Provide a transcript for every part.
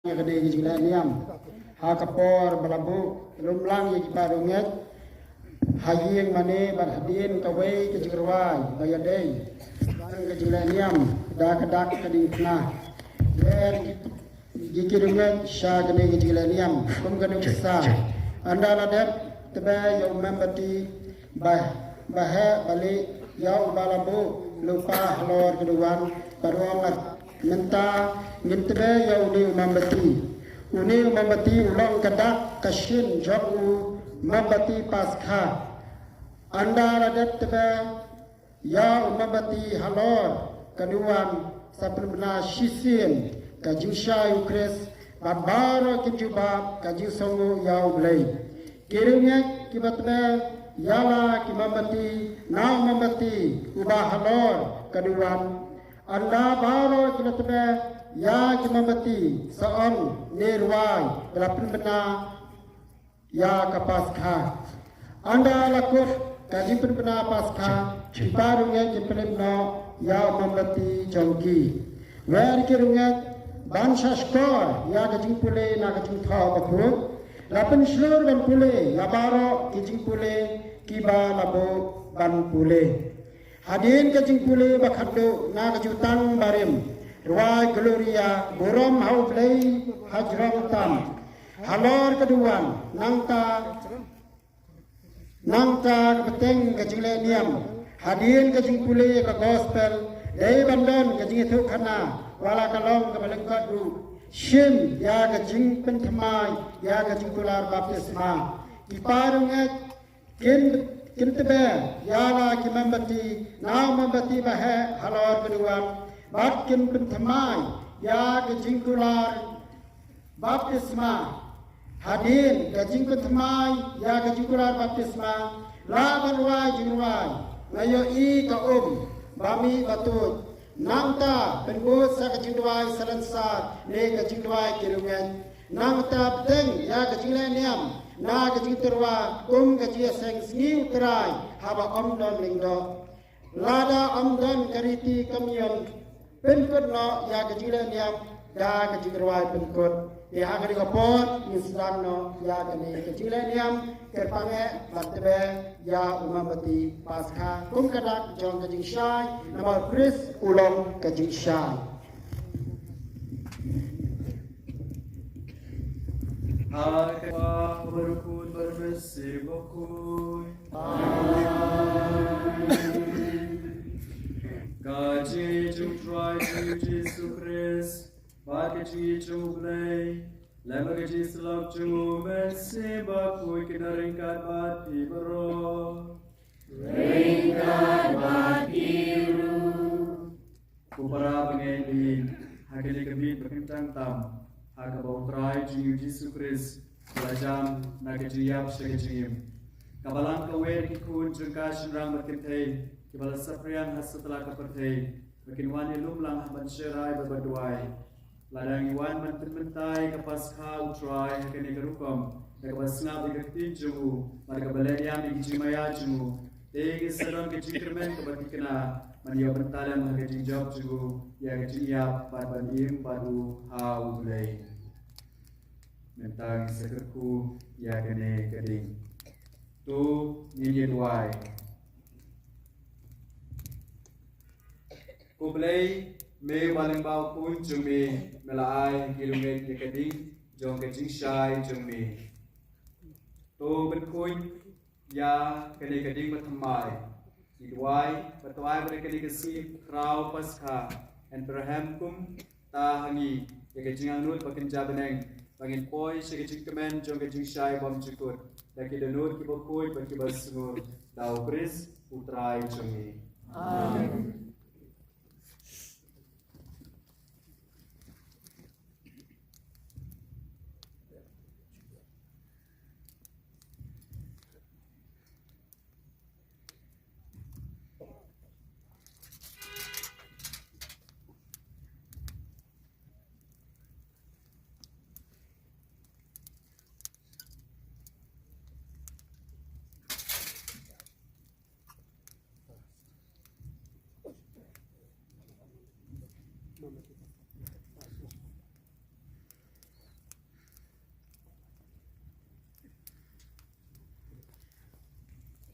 yang gede juga niam hakapor balabu lumlang yang parunget haying mane barhadin kawai kejirwai bayadei yang kejila niam dak kadingna ber jikirunget sha gede kejila niam kum gede sa anda ladat tebe yang membati bah balik yau balabu lupa halor keduan baruangat minta mintebe yau ni membati ulang kadak kashin jabu membati paskha anda radat tebe yau membati halor keduan sapna shisin kajusha ukres babaro kinjuba kajusongu yau blai kirimnya kibatbe yala kimambati nau membati ubah halor keduan anda baru kita tebe ya kimambati seon nirwai belapun bena ya kapaskha anda lakukan kaji bena paskha parungnya jepelino ya membati jongki wer kirungnya bansa skor ya kaji pule na kaji thau bakru lapun slur ban pule ya baro kaji pule kiba labo ban pule hadin kajing pule bakhado na kajutang barim ruai gloria borom hau play hajram tam halor keduan nangta peteng kajing le niam hadin kajing pule ka gospel dei bandon kajing thu khana wala kalong ka balengkat du shim ya kajing pentamai ya kajing kular baptisma iparunge Kintebe yala kimambati now mambati bahe halor keduan batkin pentamai ya kejingkular baptisma hadin kejing pentamai ya kejingkular baptisma laban wai jingwai ngayo I ka bami batut nangta penbut sa kejingwai salansat ne kejingwai kirungan nangta teng ya kejingla niam na kajing terwa kum kajia seng sniu terai haba omdon lingdo lada omdon kariti kamyon penkut no ya kajila niam da kajing terwa penkut ya kari kapot misdan no ya kani kajila niam kerpange latbe ya umambati paskha kum kadak jong kajing syai nama Chris ulong kajing syai Hakwa berkut bersih bokui. Amin. Kaji jumtrai tu Yesus Kristus, bagi jumlai, lama kaji selap jum bersih bokui kena ringkat bati bero. Ringkat bati ru. Kupara pengendi, hakili kebit berkentang tam. Aga bautrai jingu Yesus Kristus belajam nagajiyap segajim kabalang kawer kikun jengkas rang berkentei kibala saprian hasetelah kepertei berkinwani lumlang banserai berbaduai ladang iwan mentai kapaskha utrai hakene garukom kabasna bigakti jumu marga baladiam igijimaya jumu tegi serang kejikirmen kebatikena mania bentalan magajing job jugu ya gajiyap barbadim baru hau lay mentang sekerku ya gane keding tu nyin wai ku play me baling bau pun jumi melai kilomet ke keding jong kejing shai jumi tu berkuin ya kene keding bertemai Idwai mereka dikasih krau paskha Abraham kum tahangi ya kejing anut bakin jabeneng bangin poi sekejing kemen jong kejing syai bom cukur daki denur kibokui baki basungur dau Kris putrai jongi amin.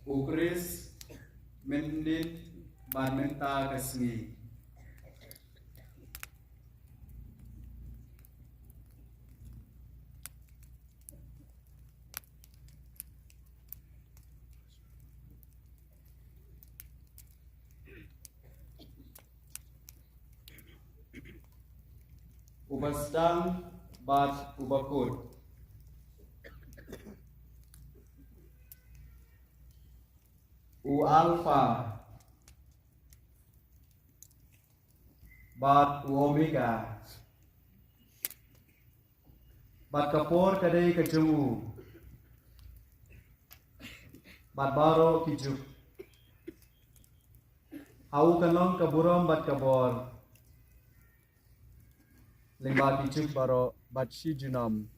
Ukris menit ban menta kasngi. Ubastang bat ubakut. U alpha bat u omega. Bat kapor kadai kejemu. Bat baro kijuk. Au kanong kaburom bat kabor. Lima kijuk baro bat shijunam.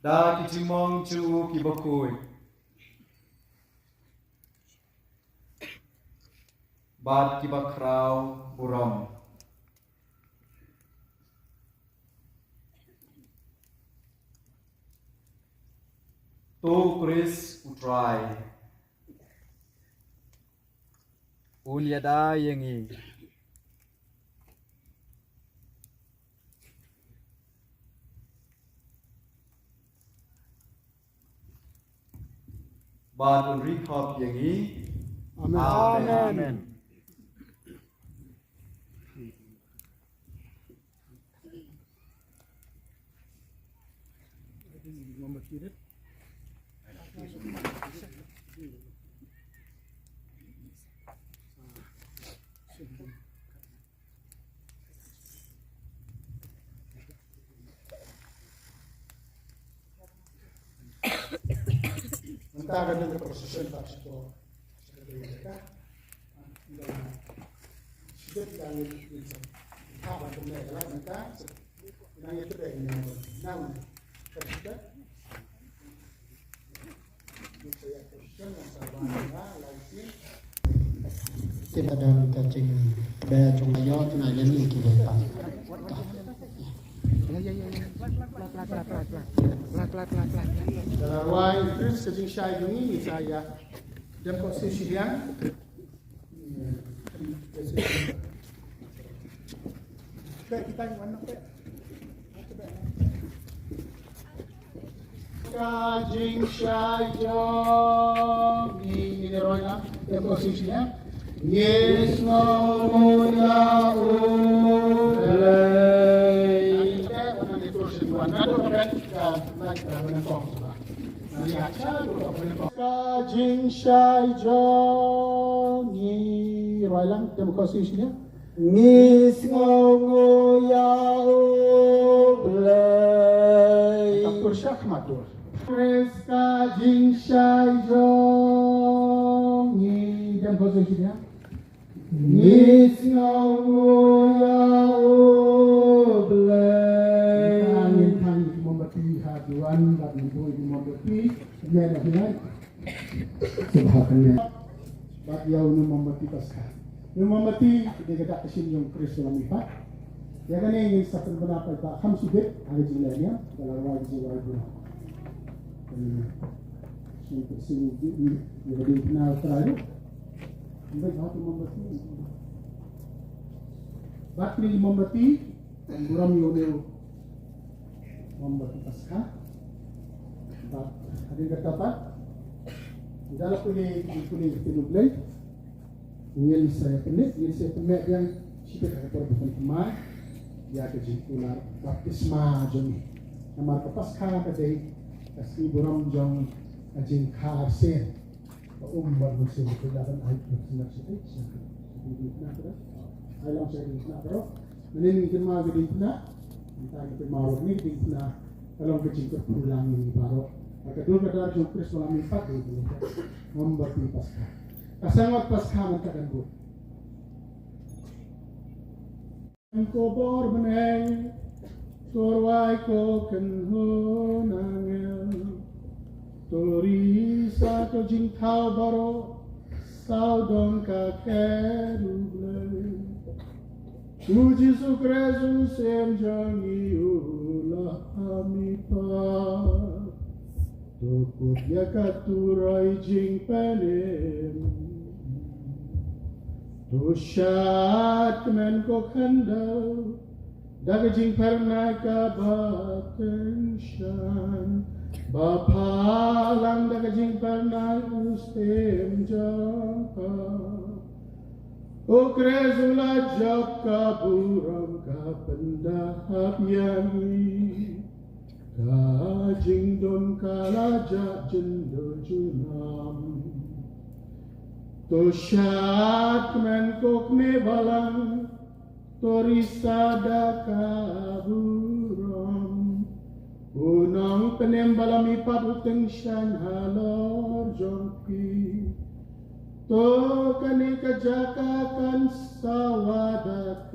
Da kijimong chu kibakui. Bat kibakrau burom. Tu Chris utrai. Uliada yengi. Bat unrikop yengi. Amen. Entah ada yang prosesnya tak sesuatu. Mereka sudah tidak ingin apa pun mereka mereka nanya tu dah ingin nama kerja. Saya prosesnya masalah lagi. Kita dalam kacing baju mayor tu nak jadi kita tak. Dalam ruang Chris kecing syai ini saya dan posisi yang kita mana kajing syai ini ruang dan posisinya yes no ya Kajing syai jong ni roilang demokrasinya ngis ngongo ya ublay taktur syak matur Chris kajing syai jong ni demokrasinya ngis ngongo ya ublay haduan dan ibu membeti dia dah hilang subhanallah bab yaum membeti pasca membeti dia kata kesin yang Chris dalam ipat dia kan ingin satu pendapat tak ham sudut ada jilanya dalam wajib wajib ini kesin ini jadi kenal terakhir baik hati membeti bab ini membeti dan buram yoneu membeti pasca ada yang kata dalam kulit penublai ingin saya penik yang siapa kata bukan teman ya kejipular baptisma joni nama kepas kah kadai kasih buram jong ajing karsen umbar musim kedalam ayat bersinar siapa jadi nak terus alam saya nak terus menin jemaah jadi nak entah kita mau ni kita kalau kecil pulang ini baru kedua adalah Kristus dalam empat itu memberi pasca. Kasangat pasca mengatakan bu. Engkau bor meneng, korwai ko kenhunangel, tori sa ko jingkau baro, saudon ka keruble. Tu Jesus Christus em jangi ulah amipa. Tokut yakaturai jing panem. Tu syat men kok handal. Dagajing pernaka bateng syan. Bapalang dagajing pernah ustem jangka. O Kresula jab kaburam ka pendahap yangi. Kajing don kalaja jendo junam. Tosyat men kok me balang. Torisada kaburam. Unang penembalami pabuteng syan halor jongki. To kani kajakakan sawada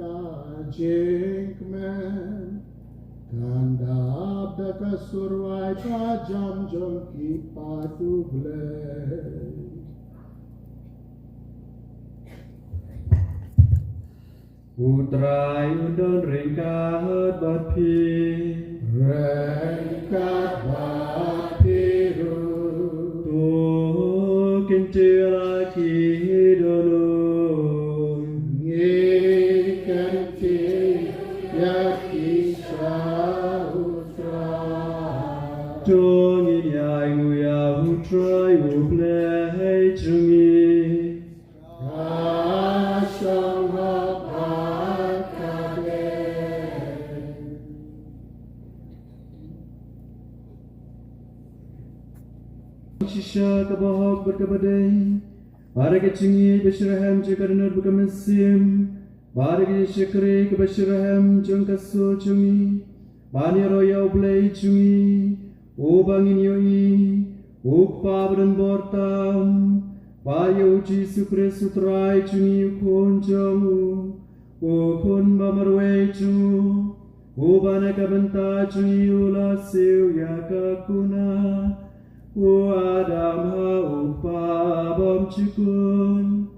kajengkmen. Kandab daka surwai kajam jongki padu blek. Utrai undon ringkat batpi Rengkat batiru Tu kincira ki donun Ngikan ki yaki sautra Jong yai nguya utrai uplei jungi Kasang Shisha kabahok berkabadai Baragi cingi beshrahem jikarinur bukamesim Baragi shikri kabeshrahem jangkaso jungi Bani roya ublei jungi Ubangin yoi Ukpa badan bortam Baya uji sukre sutrai jungi ukon jamu Ukon bamarwe jungu Ubana kabenta jungi ula siu yakakuna O Adam haupa bom cikun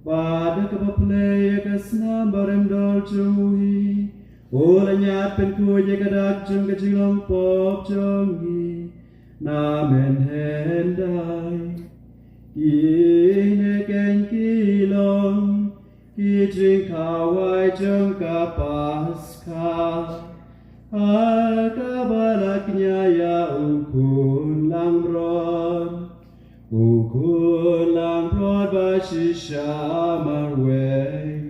Pada kepaplay kasna barem dol jauhi O lanyat penku jekadak jeng kecilong pop jongi Namen hendai Kine ken kilong Kijing kawai jeng kapaska Akabalaknya ya ukun langron basisha marwe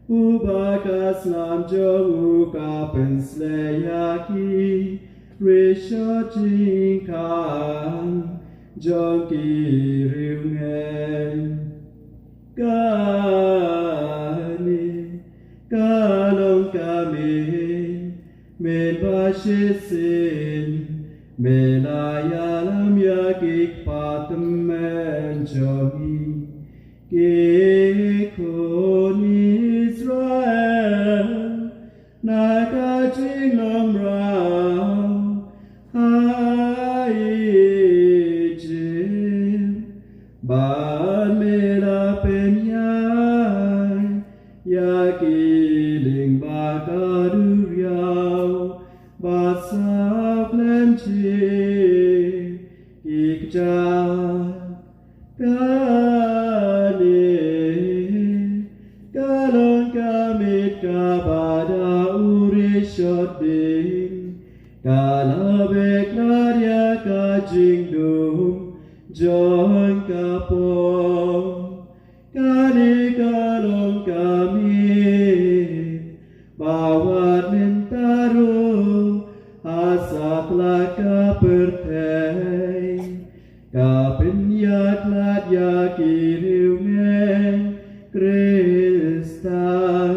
Ubakas nam jong ukapen sleyaki Risho jingkan jong kiriungen Kani kalong kami Men bashisin Melayalam yakik patemen jogi Kikon Israel Nakajing lomrau Haijim Ban mela penyai Yakiling bakaduriau Basap lemci ikjah kani kalon kamit kabada urishodin kalabek larya kajingdum jon kapong kani kalon kami bawat mentaru asaplah kapertei kapenyak lat yakiriungen Kristan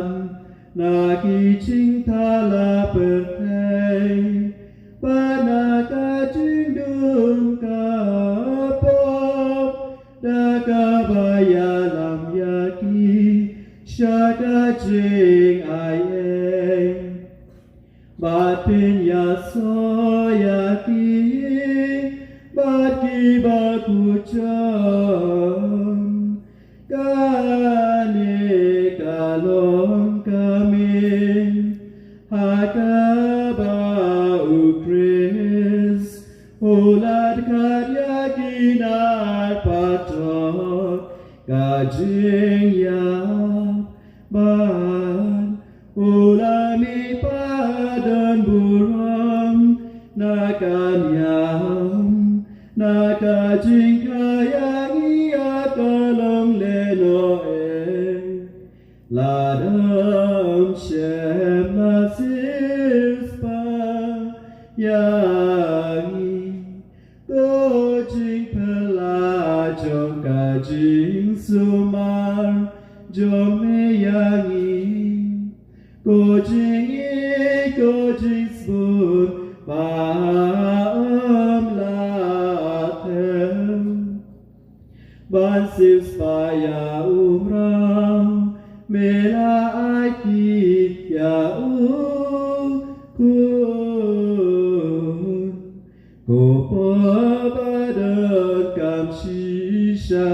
naki cinta la pertei panaka jingdum kapop dakabayalam yaki syada jing ayeng batin yaso yaki baki bakucon kane kalong kami kajing ya ban ulami padan buram nakan yam nakajing kayangi akalong leno ladam shem nasispa yangi kajing pelajong kajing sumar jome yangi kajing sebut paam latem bansip spaya umrah mela aki ya Badan kam shisha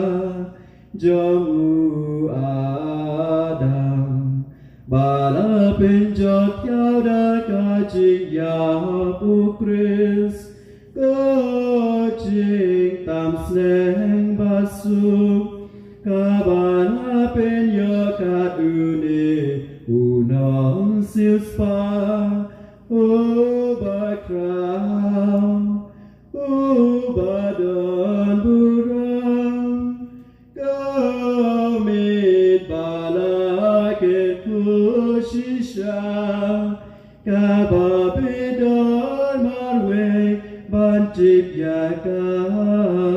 jamu adam bala penjot yau da kajing ya ukris kajing tam sneng basu kabana penyo kat une unong silspa bakram badan buram kamit balaket kushisha kababidon marwe banjip yakapor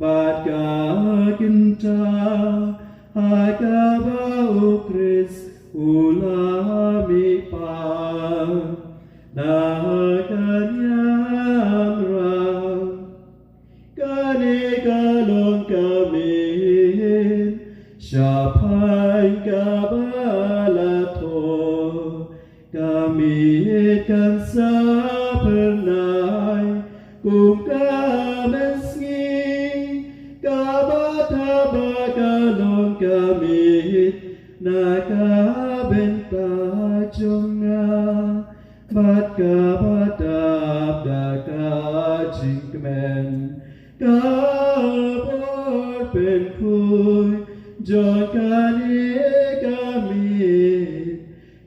badka kinta akaba ukris ulami pa Shapai kabalato kami kan sapernai kum kameski kabatabakalon kami nakabenta jonga bat kabatab dakajing kemen kabor penkuy Jokani kami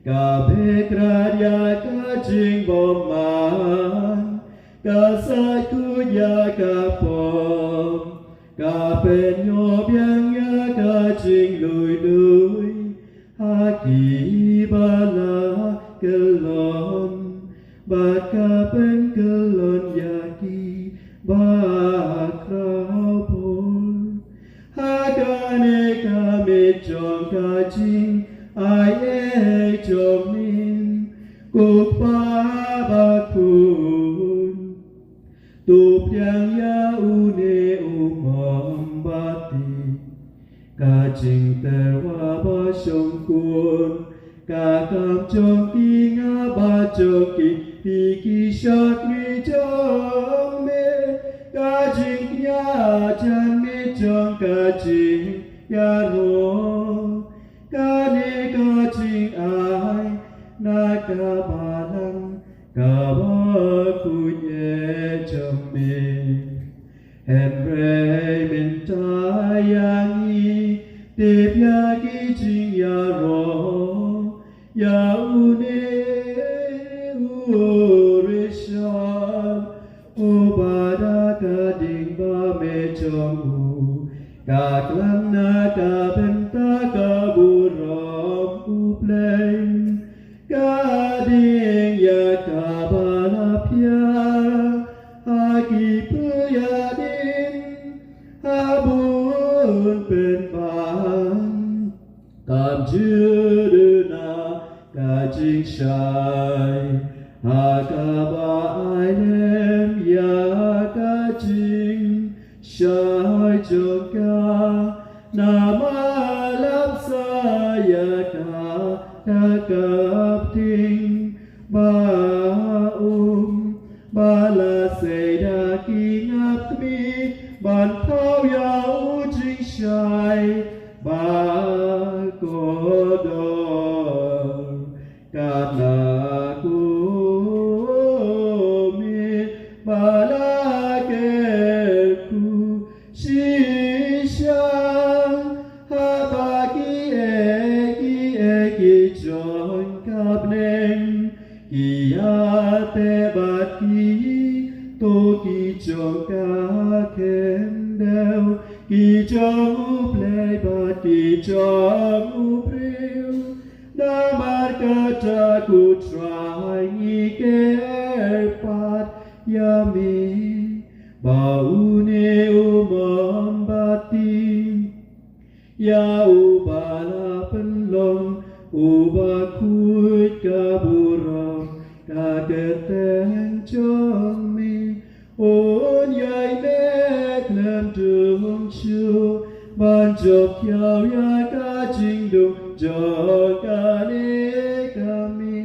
kabeh kradya kajing boman kasaku ya kapom kapenyo biangnya kajing lui haki bala kelon baka pen kelon yaki bakrau pun Hakane kami jong kajing aye jong min kupa bakun tup yang ya une umam bati kajing terwa basong kun kakam jong inga bajong ki hiki syakri jong me kajing ya jan me jong kajing ya ro kane kajing ai nakabalang kabakunye jong me Henry mintayangi tepya kijing ya ro ya une urishan ubada kading ba me jong kaklan na kabenta kaburam upleng kading ya kabalapya haki puyadin habun penpan tam juduna kajing shai hakaba ainem ya kajing shai joka nama lapsa ya kakapting baum bala seda kingap mi ban thao ya ujing shai ba kodor karena ku mi bala ke ku shi sha ha ba ki e chon kap neng ki ya te ba ki to ki chon ka ken deu ki chon u play ba ki chon u preu na marca ta ku try ni ke pat yami baune umambati ya ubala penlong ubakut kaburong kaketeng chomi on yai mek lem tung chu ban chop kiao ya ka jing du jo ka ne kami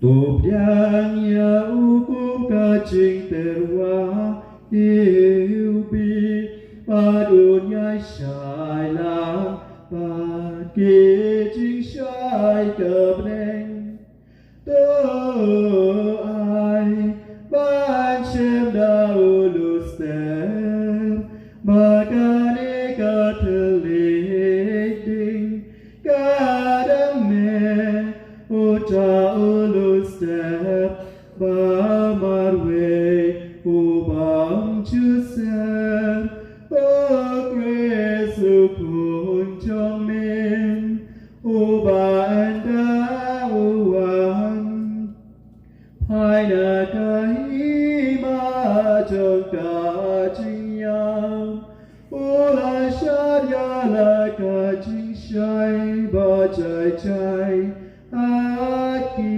Top yang ya ukum ka jing terwa bi padun yai shai lam pa ki jing shai kep neng to ai ban shem da ulu stem magane ka teleding ka dame uta ulu step ba marwe ubang chusem o kresu kun chomen uba anda uwan hai na kai ma chong ka ching yang ula shad ya la ka ching shai ba chai chai aki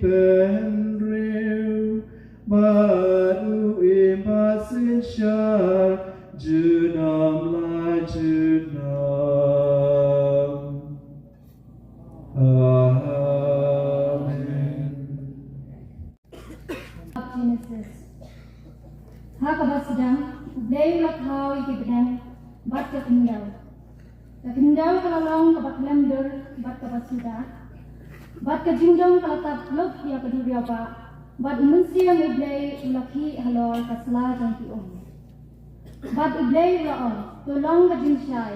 pen reu baru impasin shar junam la junam amen Genesis. Hakabas sedang ublay lakhau iki bedang bat ke kendau. Ke kendau kalalong ke bat lemdur bat ke basuda. Bat ke jingdong kalatap luk ya keduri apa. Bat munsiam ublay ulaki halor kasla jangki Bat ublay laon tolong ke jingshai.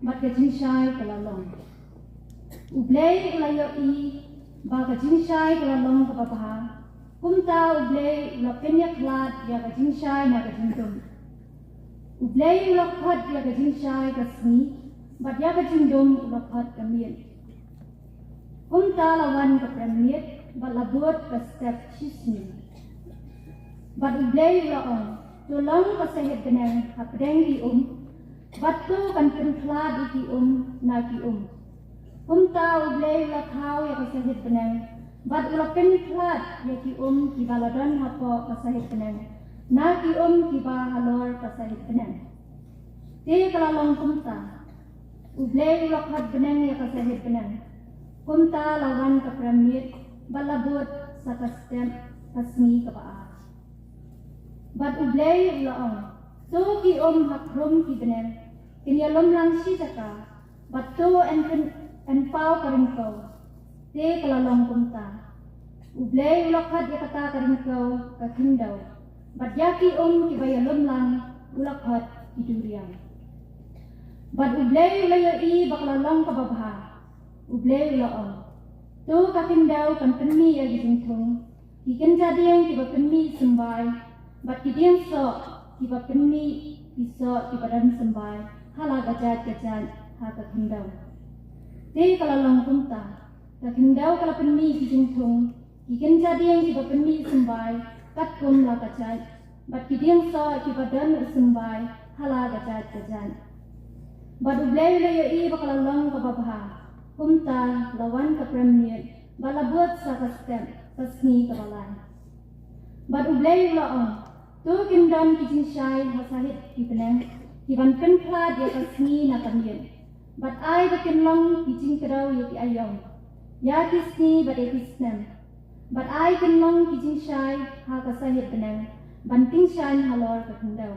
Bat ke jingshai kalalong. Ublay ulayo I bat ke jingshai kalalong ke papaha. Kumta ublay ulapenya klat ya ka jingshai na ka jingdong. Ublay ulaphat ya ka jingshai ka sni, bat ya ka jingdong ulaphat ka miet. Kumta lawan ka premiet, bat labot ka step shisni. Bat ublay ulaon, tulang ka sahit kenang hapdeng di bat tu kan penklat iki na ki Kumta ublay ulakhau ya ka sahit kenang, bat ulapen klat ya ki ki baladon hapo kasahit kenang na ki ki ba halor kasahit kenang te kalalong kumta ublay ulakhat kenang ya kasahit kenang kumta lawan ka pramit balabot sa kastem kasmi ka baa bat ublay ulaong so ki hakrum ki kenang kinyalom lang sisaka bat to en pau karingko te kalalong kumta. Ublay ulakhat ya kata karingkaw kakindau. Bat yaki kibayalom lang ulakhat iduriang. Bat ublay ulayo I bakalalong kababha. Ublay ulaong. To kakindau kan penmi ya gisingtong. Ikan jadiang kiba penmi sembay. Bat kidiyang so kiba penmi iso kibadan sembay. Hala gajat ha kakindau. Te kalalong kumta. Kakindau kala penmi kijingtung, ikan jadiang kiba penmi sembay, kat kum la kajat, bat kidiyang so kiba dan sembay, hala kajat. Bat ublay layo I bakalalong kababha, kumta lawan ka premiet, balabot sa kastem, kasni kabalay. Bat ublay laon, tu kindan kijingshai hasahit kibeneng, kiban penklat ya kasni na kamiet, bat ay bakinlong kijingkaraw ya ki ayong. Ya kisni bat kisnem, bat ai kenlong kijingshai ha kasahit benang, banting shai halor kakendau.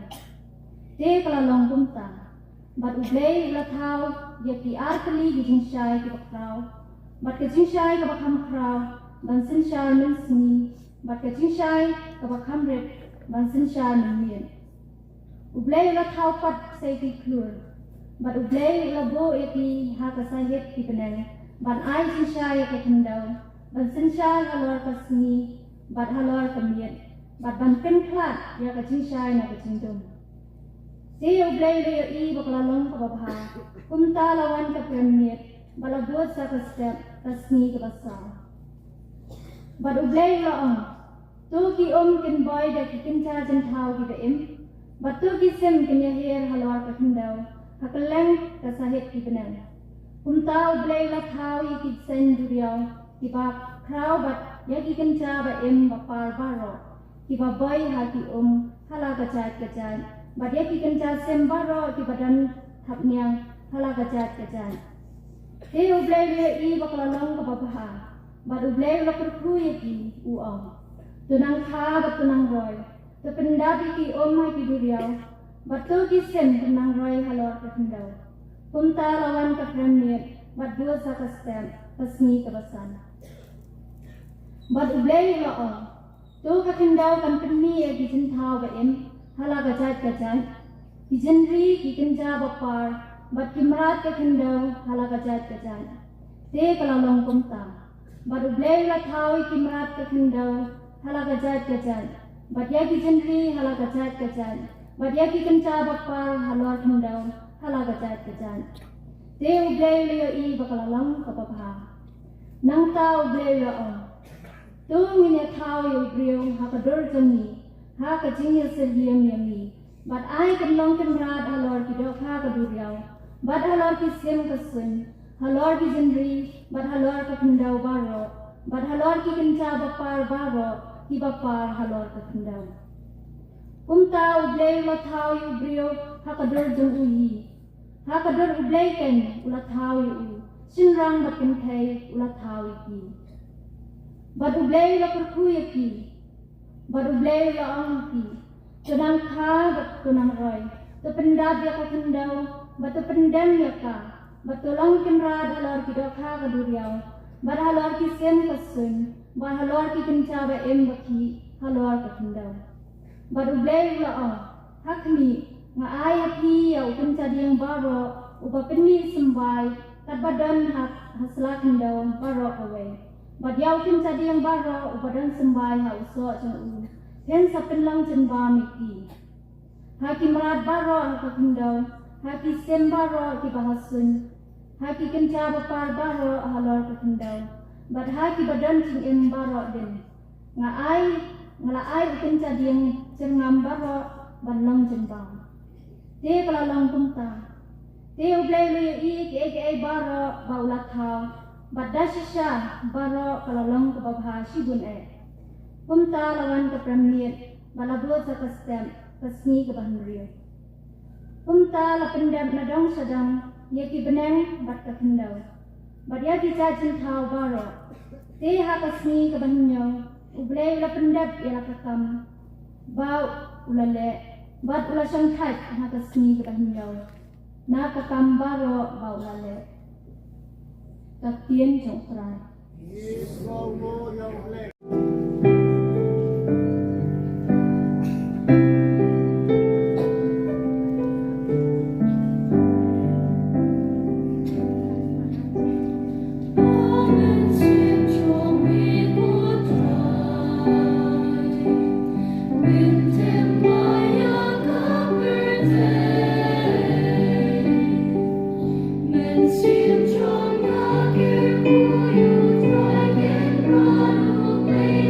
Te kalalong kumta, bat ublay ulathau ya ki arkali kijingshai kibakraw, bat kijingshai kabakam kraw, bansin shai mensni, bat kijingshai kabakam red, bansin shai menmien. ublay la thau pat sei ki klur bat ublay la bo eti ha ka sahit ki penang ban ai sin sha ya ka tendau ban sin sha halor ka sni bat halor ka miet bat ban pen klat ya ka chin sha na ka chin dum si ublay le I bakla long ka babha kumta lawan ka premiet bala buat sa ka step ka sni ka basa bat ublay la on tu ki kin boy da ki kin cha jan thau ki ba im bat tu ki sem kin ya her halor ka tendau hakalang ka sahit ki benang kumta ublay la thau I ki sen duriao ki ba krau bat ya ki kin cha ba im ba par baro ki ba boy ha ki hala ka chat bat ya ki kin cha sem baro ki badan thap niang hala ka chat te ublay le I bakla long ka babha bat ublay la kurku ya ki tunang kha bat tunang roy to pendabi ki ha ki duriao bat tu ki sem tunang roy halor ka tendau kumta lawan ka premiet bat buat sa ka stem pasni ka basan bat ublay la tu ka tendau kan penni e ki jin thau ba em hala ka chat ki jinri ki kinja ba par bat kimrat ka tendau hala ka chat te kala long kumta bat ublay la thau kimrat ka tendau hala ka chat bat ya ki jinri hala ka chat bat ya ki kinja ba par halor tendau hala ka chat te ublay le I bakala long ka babha nang ta ublay la tu ngine thau yu brio ha ka dor jani ha ka jingya se liam yami bat ai kan long kan rad halor ki do kha ka duriao bat halor ki sem ka sun halor ki jinri bat halor ka tendau baro bat halor ki kinja ba par baro ki ba par halor ka tendau kumta ublay la thau yu brio ha ka dor jang uhi ha ka dor ublay kan ula thau yu sinrang bat kin thai ula thau ki bat ublay la kurku ya ki bat ublay la ki tunang kha bat tunang roy to pendab ya ka tendau bat to pendam ya ka bat to long kin ra halor ki do kha ka duriao bat halor ki sem ka sun bat halor ki kincha ba em ba ki halor ka tendau bat ublay la hakni nga ay ki ya kincha diang baro uba penni sembai kat badan hasla tendau baro away bat yaw kincha diang baro uba dan sembai ha uso chung hen sa penlang chen ba mi ki haki marat baro ha tendau haki sem baro ki bahasun haki kincha ba par baro halor ka tendau bat haki badan chung em baro den nga ay kincha diang cengam baro banlang chen ba te kala long kumta te ublay lo I ke baro baula thau badda shisha baro kala long ka babha shibun kumta lawan ka premiet balablo sa ka stem pasni ka banrio kumta la pendam na dong sadang ye ki benang bat ka tendau bat ya ki chin thau baro te ha ka sni ka banyo ublay la pendap ya la ka kam bau ulale bat ula sang thai ha ka sni ka banyo na ka kam baro bau ulale ka tien chong trai Sim trong ngã kia của yêu trai kết ra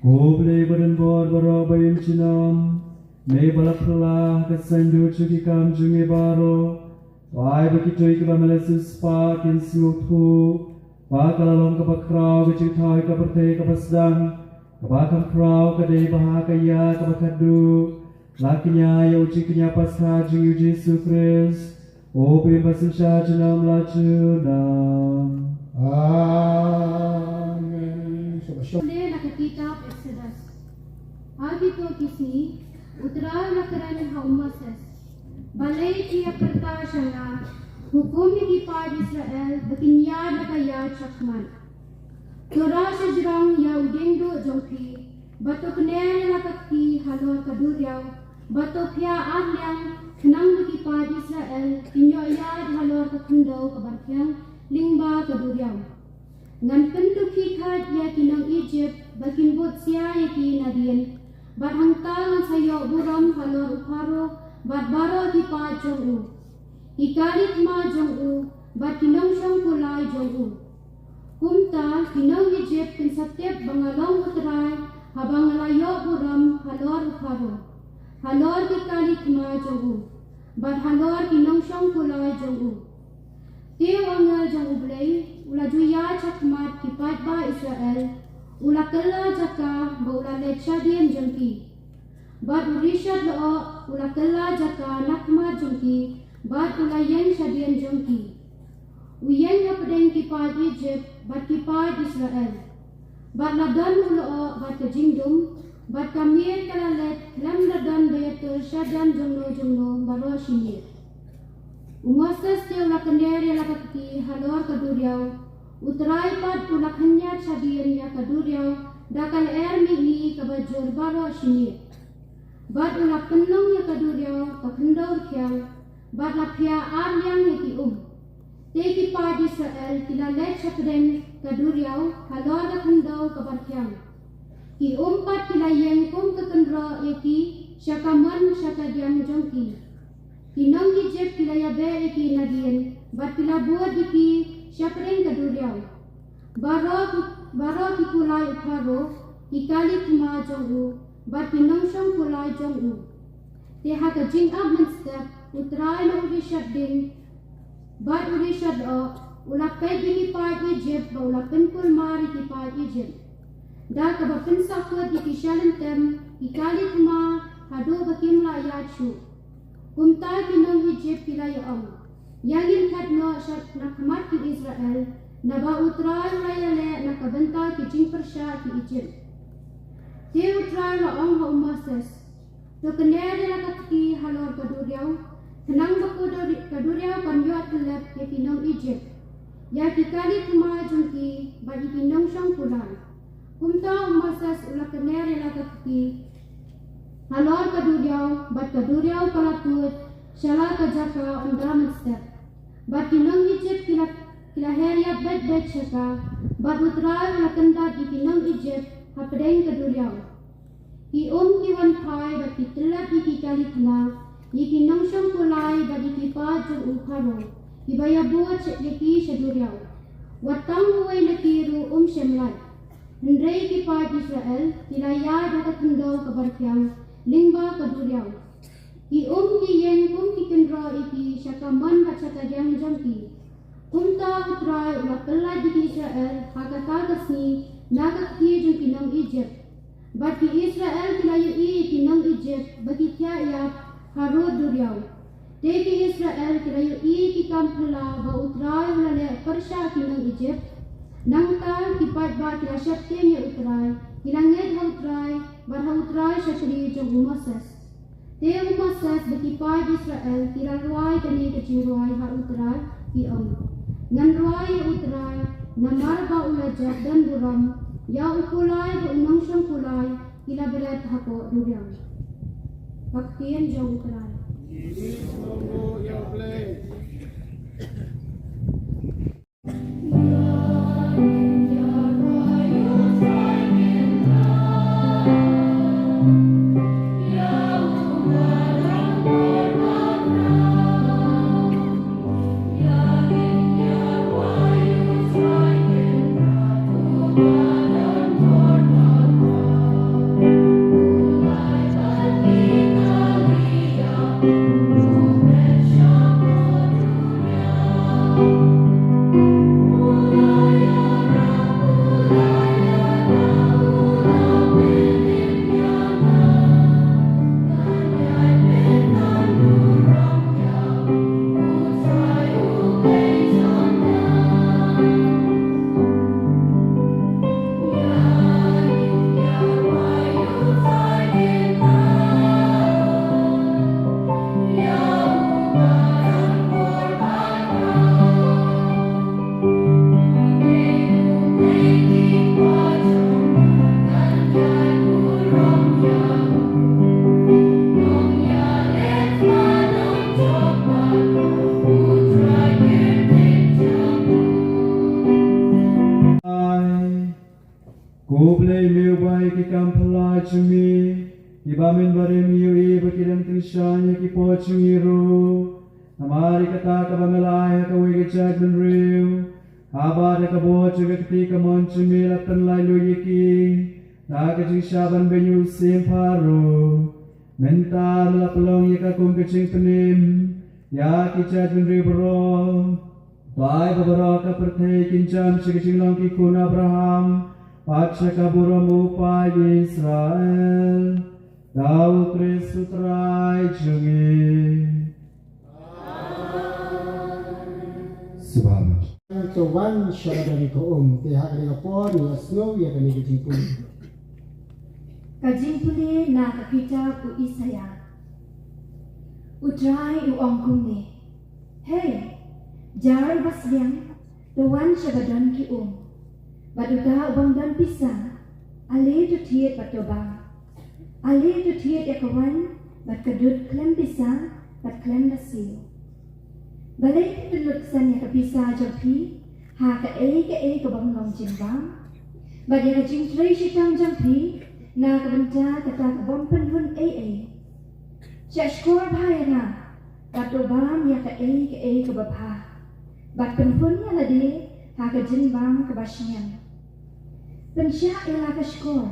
Gobley badan bor baro bayim cinam, may balak pelah kesandu cuci kam jungi baro, wai bagi cuy ke bamalesis pak in siutu, pak kalalom ke bakrau ke cuy thai ke pertei ke pasdang, ke bakam krau ke dei bahakaya ke bakadu, lakinya ya uji kenya pasha jungi Yesus Kristus, o bayim pasisha cinam lacunam. Amen. Boleh nak kitab Exodus. Agi to kisi utara lakaran haumases. Balai kia pertashanga hukum di pad Israel berkinya nakaya cakman. Torah sejrang ya udendo jongki batok ner lakaki halor kaduriau batok pia adliang kenang di pad Israel kinyo ya halor kakundau kabarkiang lingba kaduriau. Ngan pentu kikat ya kinang Egypt bakin bot sia ya ki nadian bat hangtal ngan sayo buram halor uparo bat baro ki pa jong u ikalit ma jong u bat kinang syang kulai jong u kumta kinang Egypt kin setiap bangalong utrai habang layo buram halor uparo halor ki kalit ma jong u bat halor kinang syang kulai jong u Teo angal jang ublay, ula juya cakmat kipat ba Israel, ula kela jaka ba ula lecha dian jangki. Bat urishad loo, ula kela jaka nakmat jangki, bat ula yen shadian jangki. Uyen hapadeng kipat Egypt, bat kipat Israel. Bat ladan loo, bat kejingdum, bat kamir kalalet, lam ladan bayatul shadan jongno baro shinir. Umwasas dia ulah kenderi ulah kaki halor kaduriau, utrai pad ulah kenya cadian ya kaduriau, dakal mili kabajur baro sini. Bad ulah penong ya kaduriau, kakendor kiau, bad lapia yang ya ki Teki pad Israel kila let chakden kaduriau, halor kakendau kabarkiau. Ki pad kila yang kakendro ya ki, syakaman syakadian jongki. Kinang Egypt kila yabe iki nadian, bat kila buat iki syapren kaduriau. Baro ki kulai uparo, ikali kima jongu, bat kinang syang kulai jongu. Teha ka jing ab menstep, utrai na urishad din, bat urishad o, ulapay iki pa Egypt, ba ulapen kulmari ki pa Egypt. Da ka ba pensakot iki syalentem, ikali kima, hado bakim la yachu. Kumta kinang Egypt kilayaong. Yangin kadno syat nakmat ki Israel, naba utral layale nakabenta ki jing Persya ki Egypt. Te utral laong haumases. To kenere lakatki halor kaduriau, kenang bako kaduriau kanyo atlep ki kinang Egypt. Ya ki kali kuma jungki, bagi kinang syang pulan. Kumta umases ula kenere lakatki, halor kaduriau, bat kaduriau palatut, syala kajaka undaman step. Bat kinang Egypt kila heria bet syaka, bat utral lakendat di kinang Egypt, hapadeng kaduriau. Ki kiwan pai bat kitelat di kali kena, di kinang syang kulai bat di kipa jung ukaro, ki bayabuat syaki syaduriau. Watang huway nakiru syemlat. Hendray kipa Israel, kila ya dakat hendau kabarkiang, lingba kaduriau. Ki ki yen ki kendra iki syakaman bat syakadiang jangki. Kumta utrai ulah pelai di Israel hakata kasni nakaki jung kinang Egypt. Bat ki Israel kilayu kinang Egypt bagi tiayat harod duriau. Teki Israel kilayu ki kampela ba utrai ulah le Persya kinang Egypt. Nangta kipat ba kila syakten ya utrai, kilanged ha utrai, bar ha utrai syakri jung Moses. Te Moses bekipai Israel kila ruai kani kecing ruai ha utrai ki Ngan ruai utrai namar ba ulajak dan buram, ya ukulai ba unang syang kulai kila belat hako duriang. Baktian jung utrai. Ini tunggu yang play. Ya kam phala chumi ibamin barem yui bakiran krishanya ki pochungi ru amari kata ka bangalai ka wi gajat ben riu abada ka bo chugakti ka mon chumi latan lai lu yiki na ka jing shaban benyu sim pharu menta la pelong yaka kum ka ching penim ya ki jat ben riu bro bai babara ka perthai kincham ching long ki kun Abraham pacha ka buramu pa Israel Dau Kristus rai chungi Subhanallah Tuan syarabani ko tiha kali kapon ya snow ya kali kejimpul Kajimpuli na kapita ku Isaya Utrai u ongkumi Hey jar basyang tuan syaradan ki Baduda ubang dan pisang Ali tu tiet batobang Ali tu tiet yakawan bat kadut klem pisang bat klem nasi Balai tu lutsan yakapisa jampi ha ka e ka bang long jimbang bat ya jing trai shitang jampi na ka benta kata ka bom penhun Syashkor bhayana batobam ya ka ka babha bat penhun ya ladi ha ka jimbang ka basyan Pensya ialah kashkor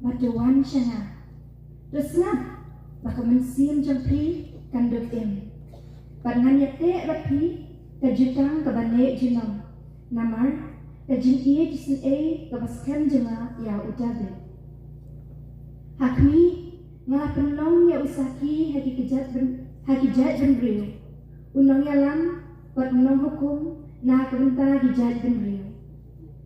Batuan syana Resnab Baka mensim jampi Kanduk Pangan yate rapi Kajutang kabane jinom Namar Kajin iya jisin Kabaskan jema ya utabe Hakmi Nga penlong ya usaki Hakijat ben riu Unong yalam Bat unong hukum Na kabenta hijat ben riu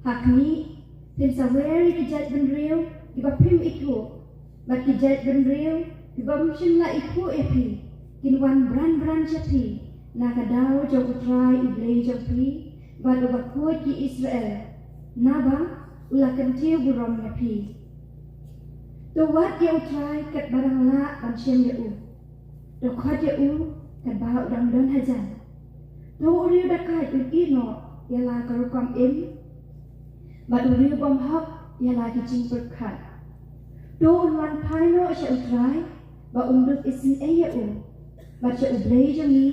Hakmi Tim saweri kijat ben riu Iba pim iku Bat kijat ben riu Iba mshin la iku epi Kinwan bran chapi Na kadau jauh utrai iblay jampi Bat uba kuat ki Israel Naba Ula kentiu burom nepi Tuwat ya utrai kat barang la Bansyam ya Dokhat ya Kat bau dang don hajan Tu uriu dakai ino Yalah karukam Batu riu bom hop ia lagi jing berkat. Do unwan paino sya utrai ba unduk isin ya baca ublay jangi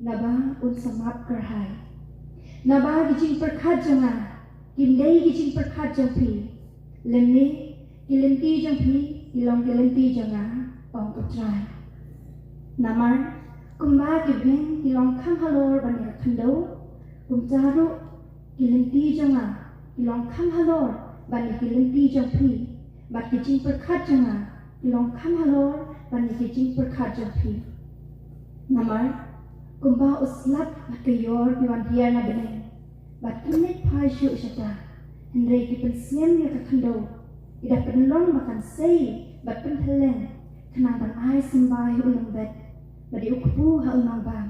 naba un samap kerhai. Naba gijing berkat janga kindai gijing berkat jampi. Lemni kilenti jampi ilong kilenti janga ong utrai. Namar kumba gibeng ilong kham halor banyak kendau kumtaru kilenti janga Ilong kham halor bani kilimpi jampi bat kijing perkat janga ilong kham halor bani kijing perkat jampi namar kumba uslap bat kayor diwan hiar na beneng bat kinit pai syuk syata hendrai ki pensiem ya kakandau ida penlong makan sei bat penteleng kenang ban ai sembai ulung bet badi ukpu ha unang bang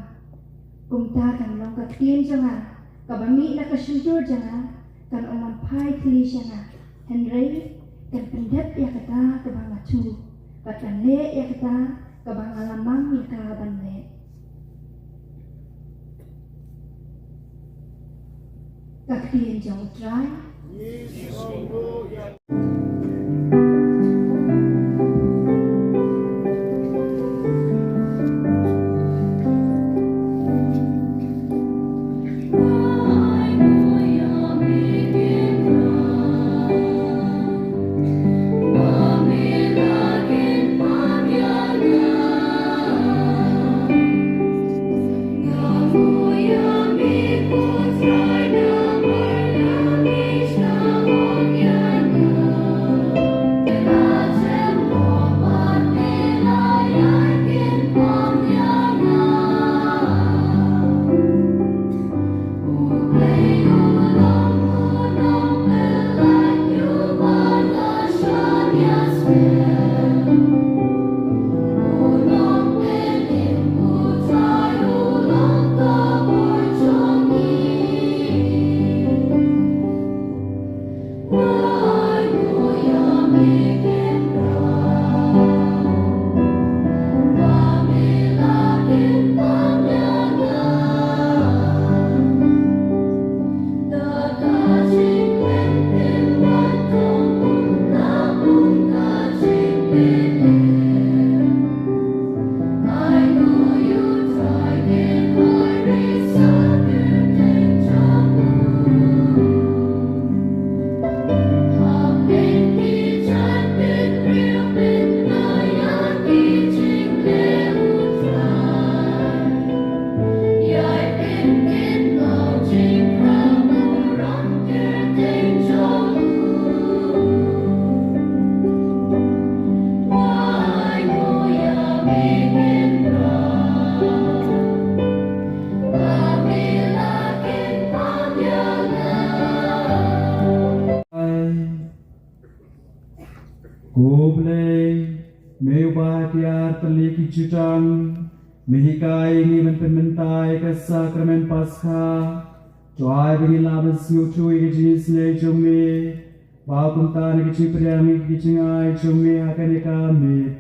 kumta kan long katien janga kabami na kasyuntur janga kan oman pai tili syana Henry kan pendep ya kata ke bang acu kan le ya kata ke bang alamang ya ka ban le kakdien jauh utrai Yeah. Goblay, mewahdiar teliki cudang, mehikai ini menpentai ke sakramen Paskah, joai berilaban siutui ke jenisnya jumi, bakuntan ke cipriami ke cingai jumi akan kami,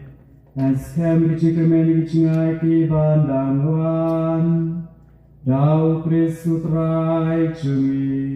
askem ke cikramen ke cingai ki bandangwan, dau Krisutrai jumi.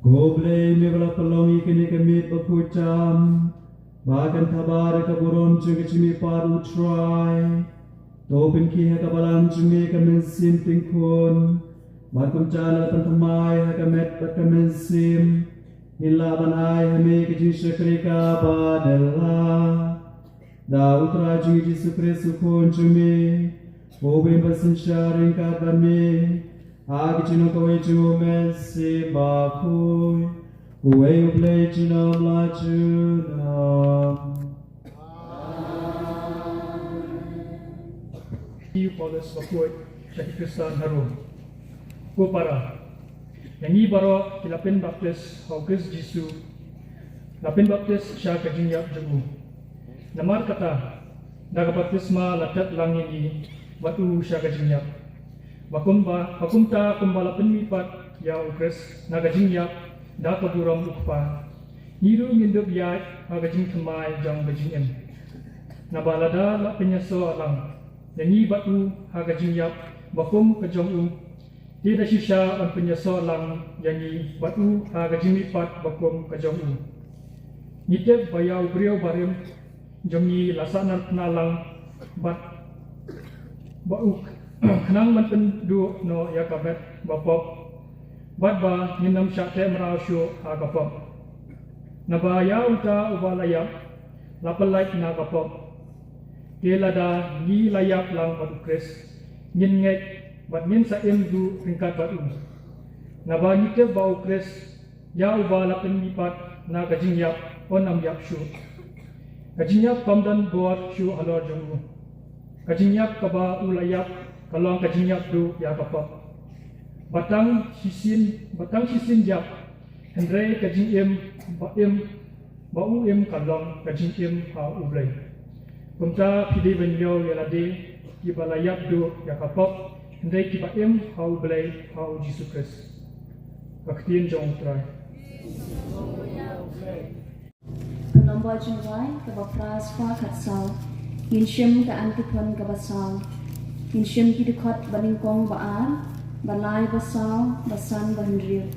Goblay mebala pelongi kini kemit bakucam, bahkan kabar kaburon juga cumi paru try, topin kiha kabalan cumi kemensim tingkun, bakum cana pentemai hakamet bakamensim, hilaban ai hame kejing syakrika badala, daud raju Yesus Kristus kun cumi, obin basin syaring kabami. Agi cino kawai cino mesi bakui, kuai ublei cino melajuna. Iu Paulus bakui dari Kristen harum. Ku para, yang i baro kilapin baptis hauges Jisu, lapin baptis sya kajinyak jugu. Namar kata, daga baptisma latat langini batu sya kajinyak. Bakumta kumbala penlipat ya ukres nagajing yap da kaburam ukpa niru ngindup ya agajing kemai jang gajing em nabalada la penyaso alang yani batu agajing yap bakum kajong tidak sisa on penyaso alang yani batu agajing lipat bakum kajong nitep bayau brio barim jongi lasana nalang bat bauk kenang manten du no ya kabet bapop bat ba ninam syate merasyo agapop nabaya uta ubalaya lapalait na gapop kelada ni layak lang padukres nin ngek bat nin sa du ringkat batu naba nite ba ukres ya ubala penlipat na gajinyap onam yap syu gajinyap pamdan buat syu alor jongu gajinyap kaba ulayap kalau kajinyap du ya kapap batang sisin jap Andre kajing bau em kalong kajing ha ublay kumta pidi benyo yalade ibalayap du ya kapap hendai kibaim hau belai hau Yesus Kristus. Baktian jong trai. Nombor jawai ke bapras fa kat sau. Insyam ke antipon ke basau. Insyam ki dekat baningkong baan. Balai basau basan bandril.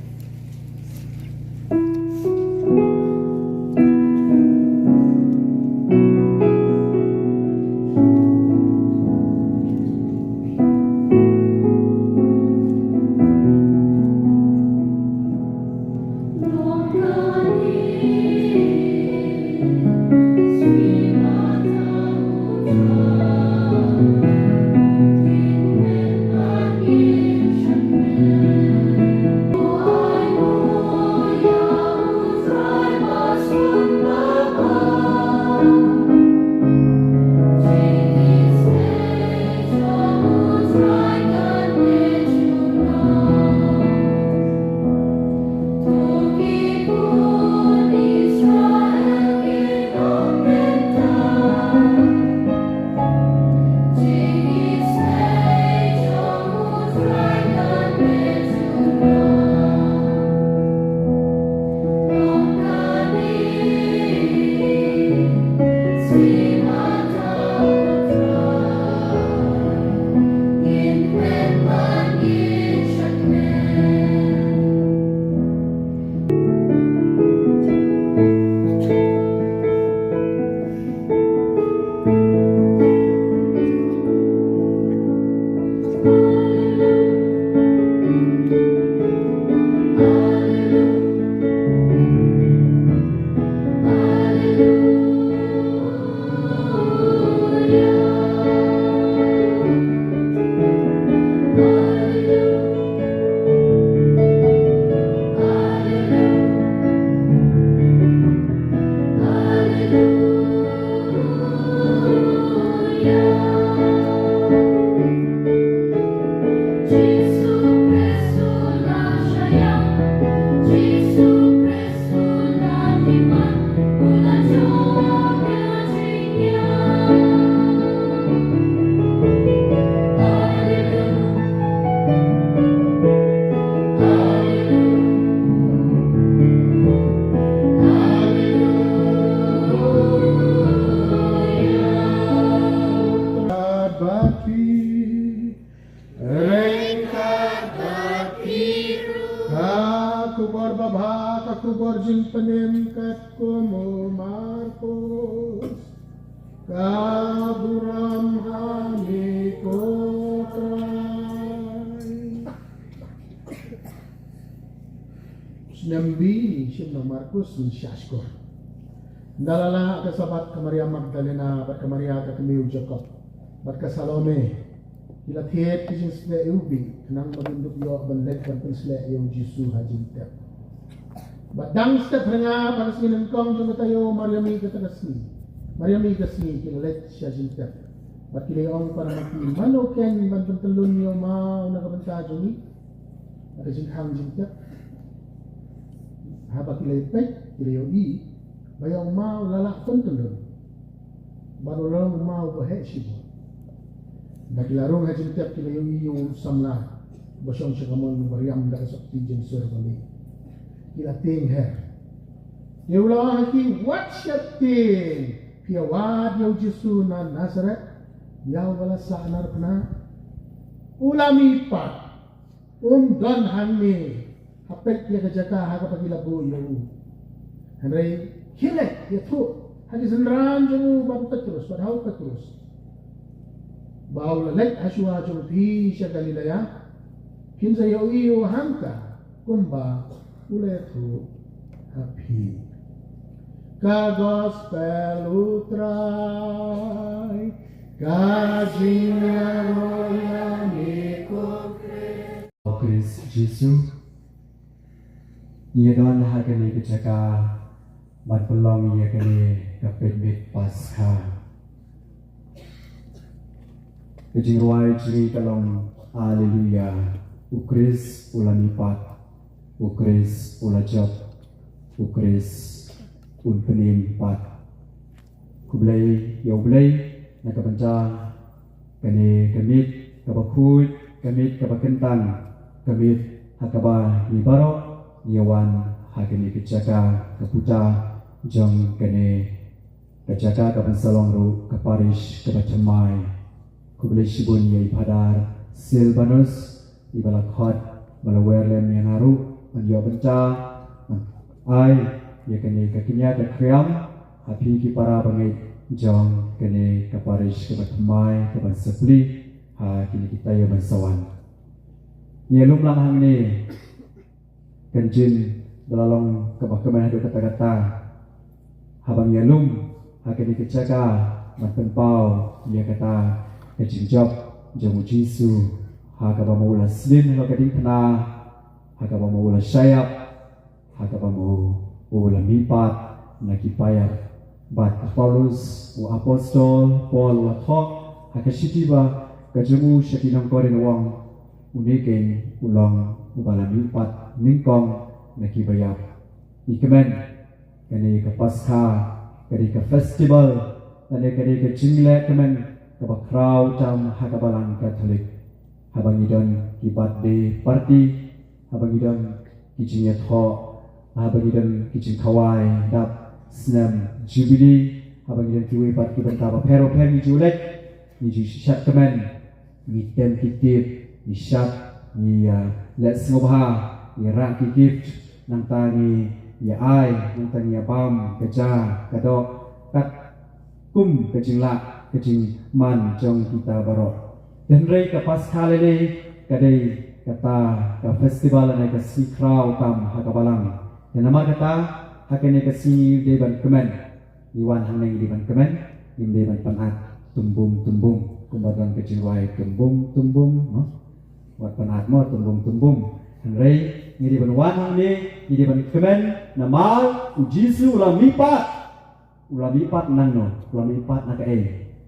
Nambi Shimno Markus Shashkor Dalala ke sahabat ke Maria Magdalena bat ke Maria ke Kemiu Jacob bat ke Salome ila thiet ke jinsle ubi kenang maginduk yo benlek ban pensle yo Jisu hajin tep bat dang step renga panas nginen kong jung tayo Mariami ke tagasni Mariami ke sni kilet hajin tep bat kile ong para mati mano ken ban pentelun yo ma una kabenta jungi ada jing hang jing tep haba kilay pek, kilay i, bayaw mau lalak pentelun. Baru lalang mau bahe sibo. Nakilarong hajin tiap kilay i yung samla. Basyong siya kamon Mariam da kasakti jen sur bali. Kila ting her. Yawla haki what siya ting? Piyawad yaw Jisu na Nazaret. Yaw wala sa anar na. Ulami pa. Don hangi. Apek dia kejaka haga pagilabu yo. Henry hilek dia tu. Hagi senran jo bab Petrus, padahal Petrus. Bau lelek asua jo pi sya Galilea. Kinsa yo iyo hangka kumba ule tu happy. Ka gospel utrai kajinya royani Chris Jisu ia don hakani kecaka bat pelong ia kani kapit pasca kejingruai jiri kalong haleluya ukris ulanipat ukris ulajab ukris unpenim pat kublai yau blai nakabanca kani kamit kabakut kamit kabakentang kamit hakaba ibaro yawan hakini kecaka kaputa jong kene kecaka kabansalong ru kaparish kabacamai kubeli shibun yai padar silbanus ibalakhot balawerlem yang haru manyo benca ai ya kene kakinya kakriam api ki para bangai jong kene kaparish kabacamai kabansapli ha kini kita ya bansawan ya lumlang hang ni kanjin belalong kebakaman hadu kata-kata habang yalum hakini kecaka matpen pau dia kata kanjin job jamu jisu hakaba maula slin lo kading kena hakaba maula syayap hakaba maula mipat nakipayar bat Paulus u apostol Paul wa thok hakashitiba kajamu syakinang korin wang unikin ulang ubalami pat ningkong nakibayap ikemen kani ka pascha kani ka festival kani ka jingle kemen ka bakrau tam hakabalang katolik habang idon ki birthday party habang idon ki jinyat ho habang idon ki jing kawai dap snam jubilee habang idon ki wipat ki bentaba pero ni julek ni jishat kemen ni tem kitip ni shat ni let's ngobha ni rak ki gift nang tani ya ai nang tani ya bam keja kadok kat kum kejingla kejing man jong kita barok dan rei ka pasca lele kadai kata ka festival na ka si crowd kam hakabalang dan nama kata hakene ka si deban kemen iwan haneng deban kemen in deban panat tumbung kumbadan kecil wai tumbung wat panat mo tumbung rei ni deban wan ni ni deban kemen nama ujisu ulamipat nangno ulamipat na ka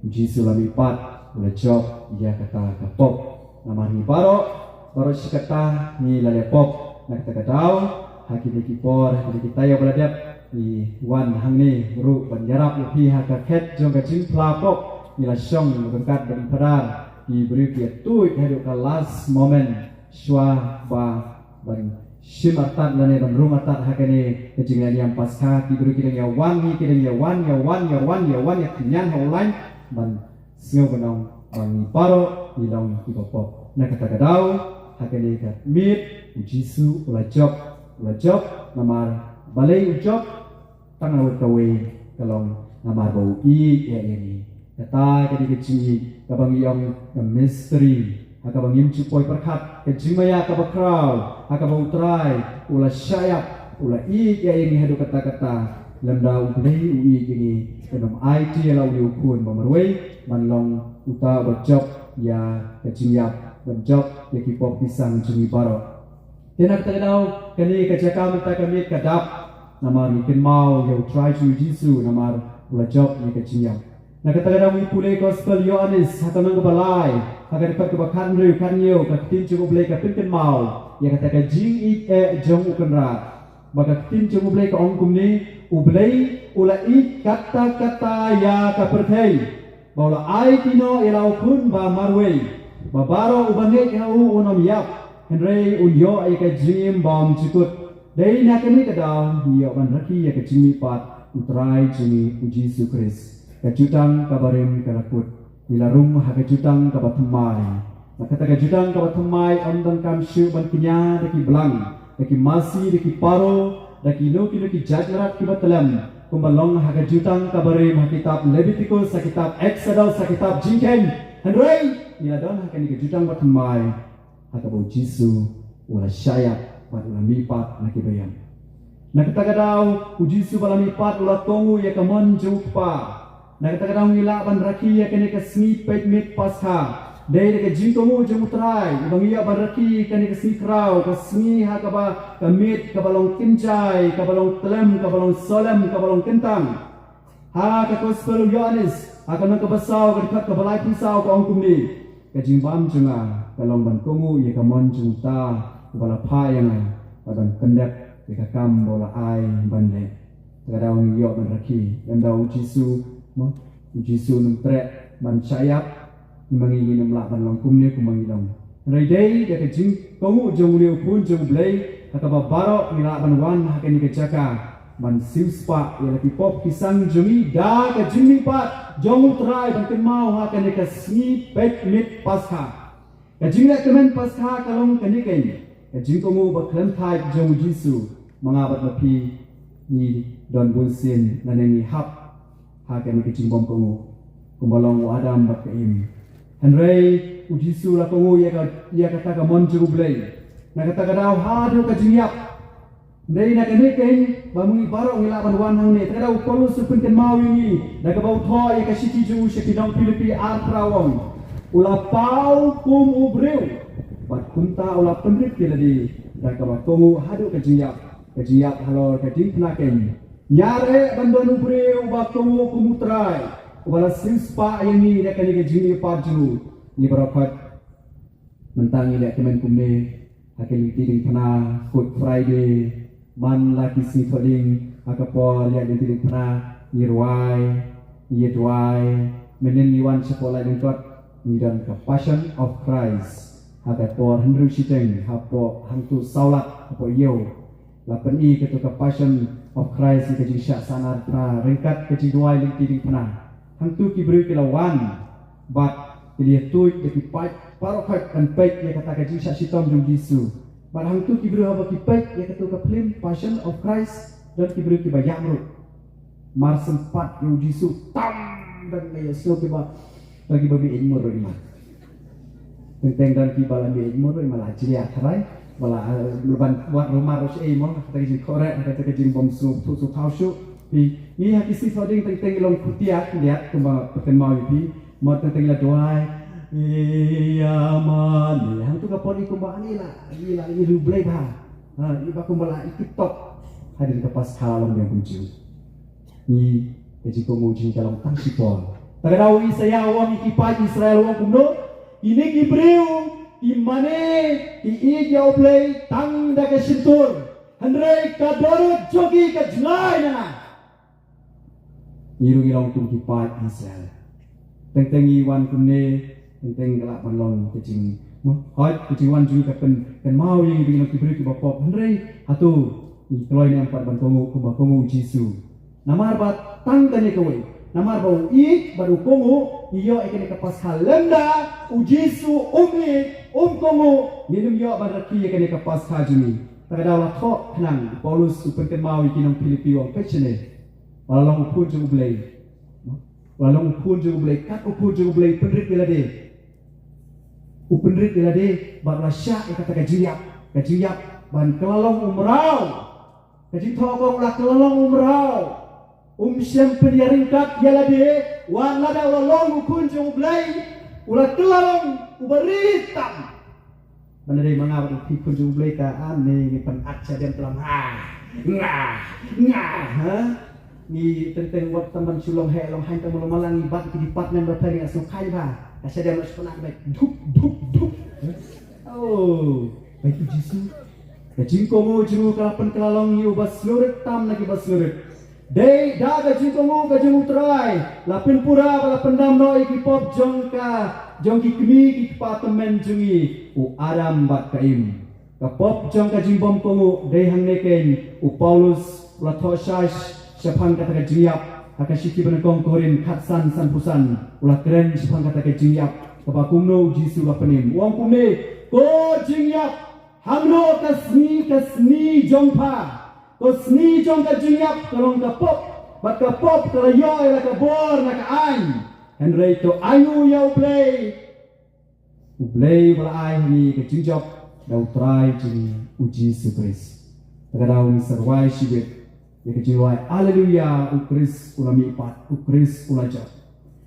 ujisu ulamipat ula job ia kata kapop nama ni baro sikata ni lalepop nak takatau hakini kipor hakini tayo beladap ni wan hang ni ru banjarap upi hakaket jong kacing plapop ni la syong bengkat dan padar di beri dia tu hidup ke last moment shwa ba ban shimatat lane ban rumatat hakini kejingan yang pasca di beri kita ya wan ya kinyan online ban sio benong bang paro ilong ibopop nak kata kadau hakini kat mit ujisu ula job namar balai ujob tangan kawe kalong namar bau ini kata kadi kecil kabang yang misteri akabang im cupoi perkat kejimaya kabakrau akabang utrai ula syayap ula ini hadu kata-kata lemda ublei ini kenom IT lau diukun memerwei manlong uta berjob ya kejimyap berjob ya kipok pisang jumi barok tenak tadau kani kejaka minta kami kadap namar mikin mau ya try to jisu namar ula job ya kejimyap na kata wi pule gospel Yohanes hatanang balai agar dapat kebakan riu kanyo katin cukup boleh katin mau ya kata jing jong ukenra maka katin cukup boleh ka ongkum ni ublei ulai kata-kata ya kaperthei baula ai tino elau kun ba marwei babaro ubange kau unom yap henrei unyo ai ka jim bom cikut dei nakani kadau yo ban raki ya ka jimi pat utrai jimi uji sukris kajutang kabarim kalakut nilarung hakajutang kabatumai maka kajutang kabatumai ondang kamsyu ban kinya daki belang daki masi daki paro daki nuki jajarat kibatalam kumbalong hakajutang kabarim hakitab Leviticus hakitab Exodus hakitab Jingken henrei niladon hakani kajutang batumai hakabu jisu ula syayap pat ula mipat nakibayam nakatagadau ujisu bala mipat ula tongu ya kamon jukpa nak kata ngila ban raki ya kene ka snipet mit pasha dei de jingkomu jemutrai bang iya ban raki kene ka sikrau ka sni ha ka ba ka mit ka balong kinjai ka balong telem ka balong solam ka balong kentang ha ka gospel Yohanes akan ka basau ka kat ka balai pisau ka ongkum ni ka jingbam junga ka long ban komu ya ka mon jungta ka bala phayang ban kendep ya ka kam bola ai ban le ka daun yo ban raki yang dau jisu Jisu nung trek ban syayap mangingin lak ban longkum ni kumangilong Raidai dia kejing kongu jong liu pun jong blay akaba barok mila banwan hakani kejaka ban siuspa ya laki pop kisang jongi da kejing pat jong utrai ban kemau hakani kasni pet mit pasha kejing la kemen pasha kalong kaniken kejing kongu baklan thai jong jisu mangabat mapi ni don bunsin naneni hap hakani kejing bom kongu kumbalong adam bakaim Henry ujisu la kongu ya kata ka monju blay na kata ka daw hadu ka jingyap nei na kani ken bamungi barok ngila banwan hang ne kada upolu supun ken mau ini da ka bau tho ya ka siti ju shekidong Filipi artrawong ula pau kum ubreu bat kunta ula pendrit keladi da ka ba kongu hadu ka jingyap halo ka din naken nyare bandon ubreu ba kongu kumutrai wala sinspa yang ni dak ni gejini paju ni berapat mentangi dak kemen kumne hakili tiding pana Good Friday man laki si thoding akapo ya di tiding pana ni ruai ni duai menen ni wan sekolah den kot ni dan ka Passion of Christ akapo henru siteng hapo hantu saulat hapo yo lapen i ketu ka Passion of Christ ni keji syak sanar pra ringkat keji duai ling tiding pana hantu kibri kilawan bat dia tu depi pai parokat kan pek dia kata kaji sitom jong Yesus bat hantu kibri haba kipek dia kata ka film Passion of Christ dan kibri ki bayamru mar sempat jong Yesus tam dan dia so kiba lagi babi imur rima tentang dan ki bala bi imur rima la jiya tharai bala leban buat rumah ros mo kata kaji korek kata kaji bom su tausu ni hati si fading teng long kutia lihat kembang pertema wi mo teng la doai ya man hang tu ka poni kumbang ni lah ni rublay ba iba kumbala TikTok hadir ke pas kalong yang kunci ni keji komuji dalam tang sipol tagadaw Isaya wang ikipai Israel wang kumno ini gibreu imane iijaw play tang da ka sintur handrei ka dorot jogi ka jlai na Iru ilong tung kipai Israel. Teng iwan kumne teng galak panlong kecing. Hoi kecing wan jui kapen mau yang ibing kibri ki bapop henrei hatu keloi ni empat ban kongu kongu Jisu. Namar bat tang tane kowe. Namar bau I baru kongu iyo ikene kapas halenda ujisu kongu nginum yo baraki ikene kapas hajumi. Tagadaw la kho khnang Paulus upen mau ikinong Filipi wang pechene. Walau pun jauh belai, kat upun jauh belai penrit belade, upenrit belade, baru syak kata kajiyap, ban kelalong umrau, kajing thokong lah kelalong umrau, siam penyaringkat yalade, wan lada walau upun jauh belai, ulah kelalong uberitam, bandai mengawal upun jauh belai ka ane pen aja dan pelang ni tentang buat teman sulong he long hain tamu malang ibat di pat nan berpering asal kai ba kasih dia masuk nak baik duk oh baik Yesus kajing komo juru kalapan kelalong yu baslurit tam lagi baslurit dei da kajing komo kajing utrai lapin pura bala pendam no iki pop jongki kemi ki patemen jungi u adam bat kaim ka pop jong kajing bom komo dei hang neken u Paulus latoshash Siapang kata kejiyap, akan syiki benekong korin katsan sanpusan, ulah keren siapang kata kejiyap, kebakumno Jisu lah penim. Uang kumne, ko jiyap, hamno kasni jongpa, ko sni jong kejiyap, kalong kapop, bat kapop kalayoy la kabor na kaan, henrei to ayu ya ublay balai ni kejiyap, dau try jini uji Yesus. Tagadaw ni sarway shibet. Ya kejiwai haleluya ukris ulami pat ukris ulajak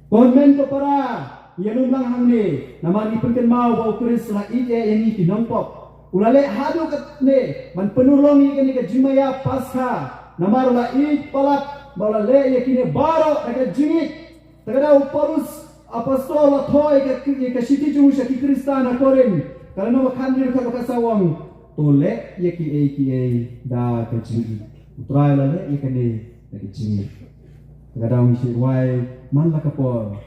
konmen ko para ya lumlang hangne nama ni penken mau ba ukris la ide yang ni tinompok ulale hadu katne man penulongi kini ke jimaya pasha nama la id palat bala le ya kini baro daga jingit tagada Paulus apostol la thoi ke shiti ju shaki kristana koren karena makhandir ka kasawang tole ya ki da ke jingit utrai lale ikane dari cimi. Kadang isi wai man la kapor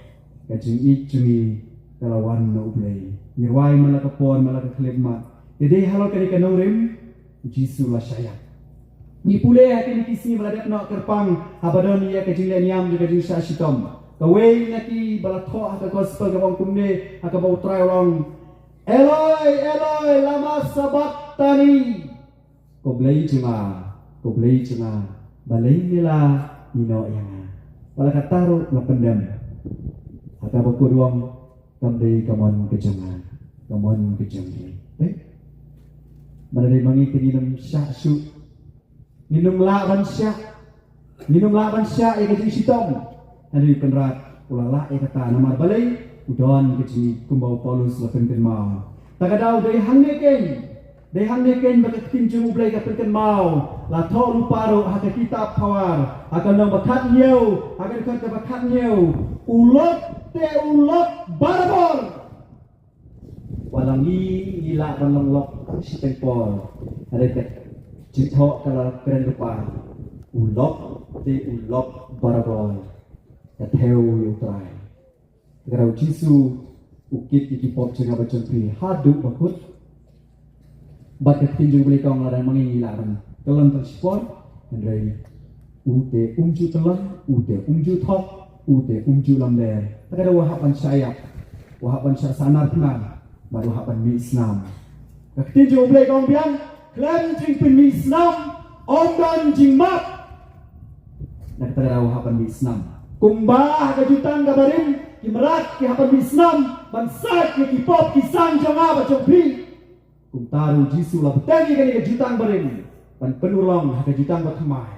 kajing i cumi kalawan na ublay. Irway malakapon malakaklibmat. Jadi halo kani kanorim Jisu la syaya. Ni pule akan kisi baladat nak kerpang habadon ia kejinglen yam juga jing syashitom. Kawai naki balatho haka gospel ka bang kumne haka bau try orang Eloi Eloi lama sabachthani. Ko blai cuma balai nila ino yang. Wala kataro la pendam. Haka bakuruang kamdei kamon kejangan. Kamon kejangan. Madai mangi keninam syaksu. Minum laban syak ia kecil sitong. Hari penrat ulala ia kata nama balai udon kecil kumbau Paulus lapen kenmau. Takadau dari hangeken bakat tinjung ublai kapen kenmau. La tho luparo haka kitab pawar. Haka nang bakat nyau, haka dekat bakat nyau. Ulok barabor. Walangi gila balonglok si tempol. Ada kat Jithok kalau keren depan ulok baraboy Kateu yutrai Garau Jisu ukit ikipop jenga bacon pri Haduk bakut Bakat tinjung beli kong ladang mangi ilaran Kelan tersipon Hendrai Ute umju telan Ute umju tok Ute umju lamber Takada wahapan syayap Wahapan syasanar penan Baru wahapan misnam Kak tinjung beli kong biang Klan jing pemisnam Ondan jing map Nakataraw hapan misnam Kumbah kajutang kabarin Kimerat ki hapan misnam Bansat ki kipop kisang jonga bacong pi Kumtaru Jisu lah betangi kani kajutang barin Pan penulong kajutang bathamai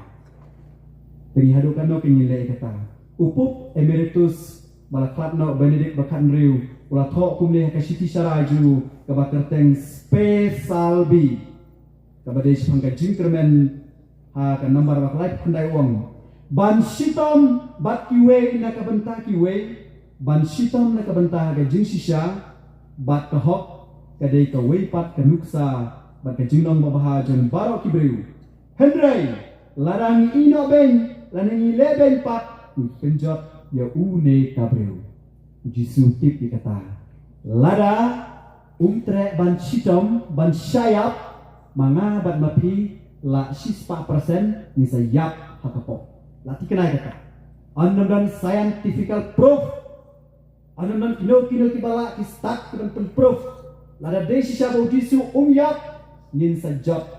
Tengih hadukan no kenyilai kata Upup emeritus Malaklat no Benedict bakan riu Ulah thok kumne kasiti syaraju Kabakerteng Spesalbi Kabadej pangkajing kermen ha kan nomor baklai pandai wong ban sitom bat kiwe na kabenta kiwe ban sitom na kabenta ga jing sisha bat kahok kadai kawe pat kanuksa bat kajing nong babaha jon baro kibreu hendrai larang ino ben lanangi leben pat penjot ya une kabreu Jisu tip dikata lada umtre ban sitom ban syayap Manga bat mapi la 6% ni sayap hakapok. Lati kenai kata. Anam dan scientifical proof. Anam dan kino kibala kistak dan proof. Lada desi syabau Jisu yap nin sajab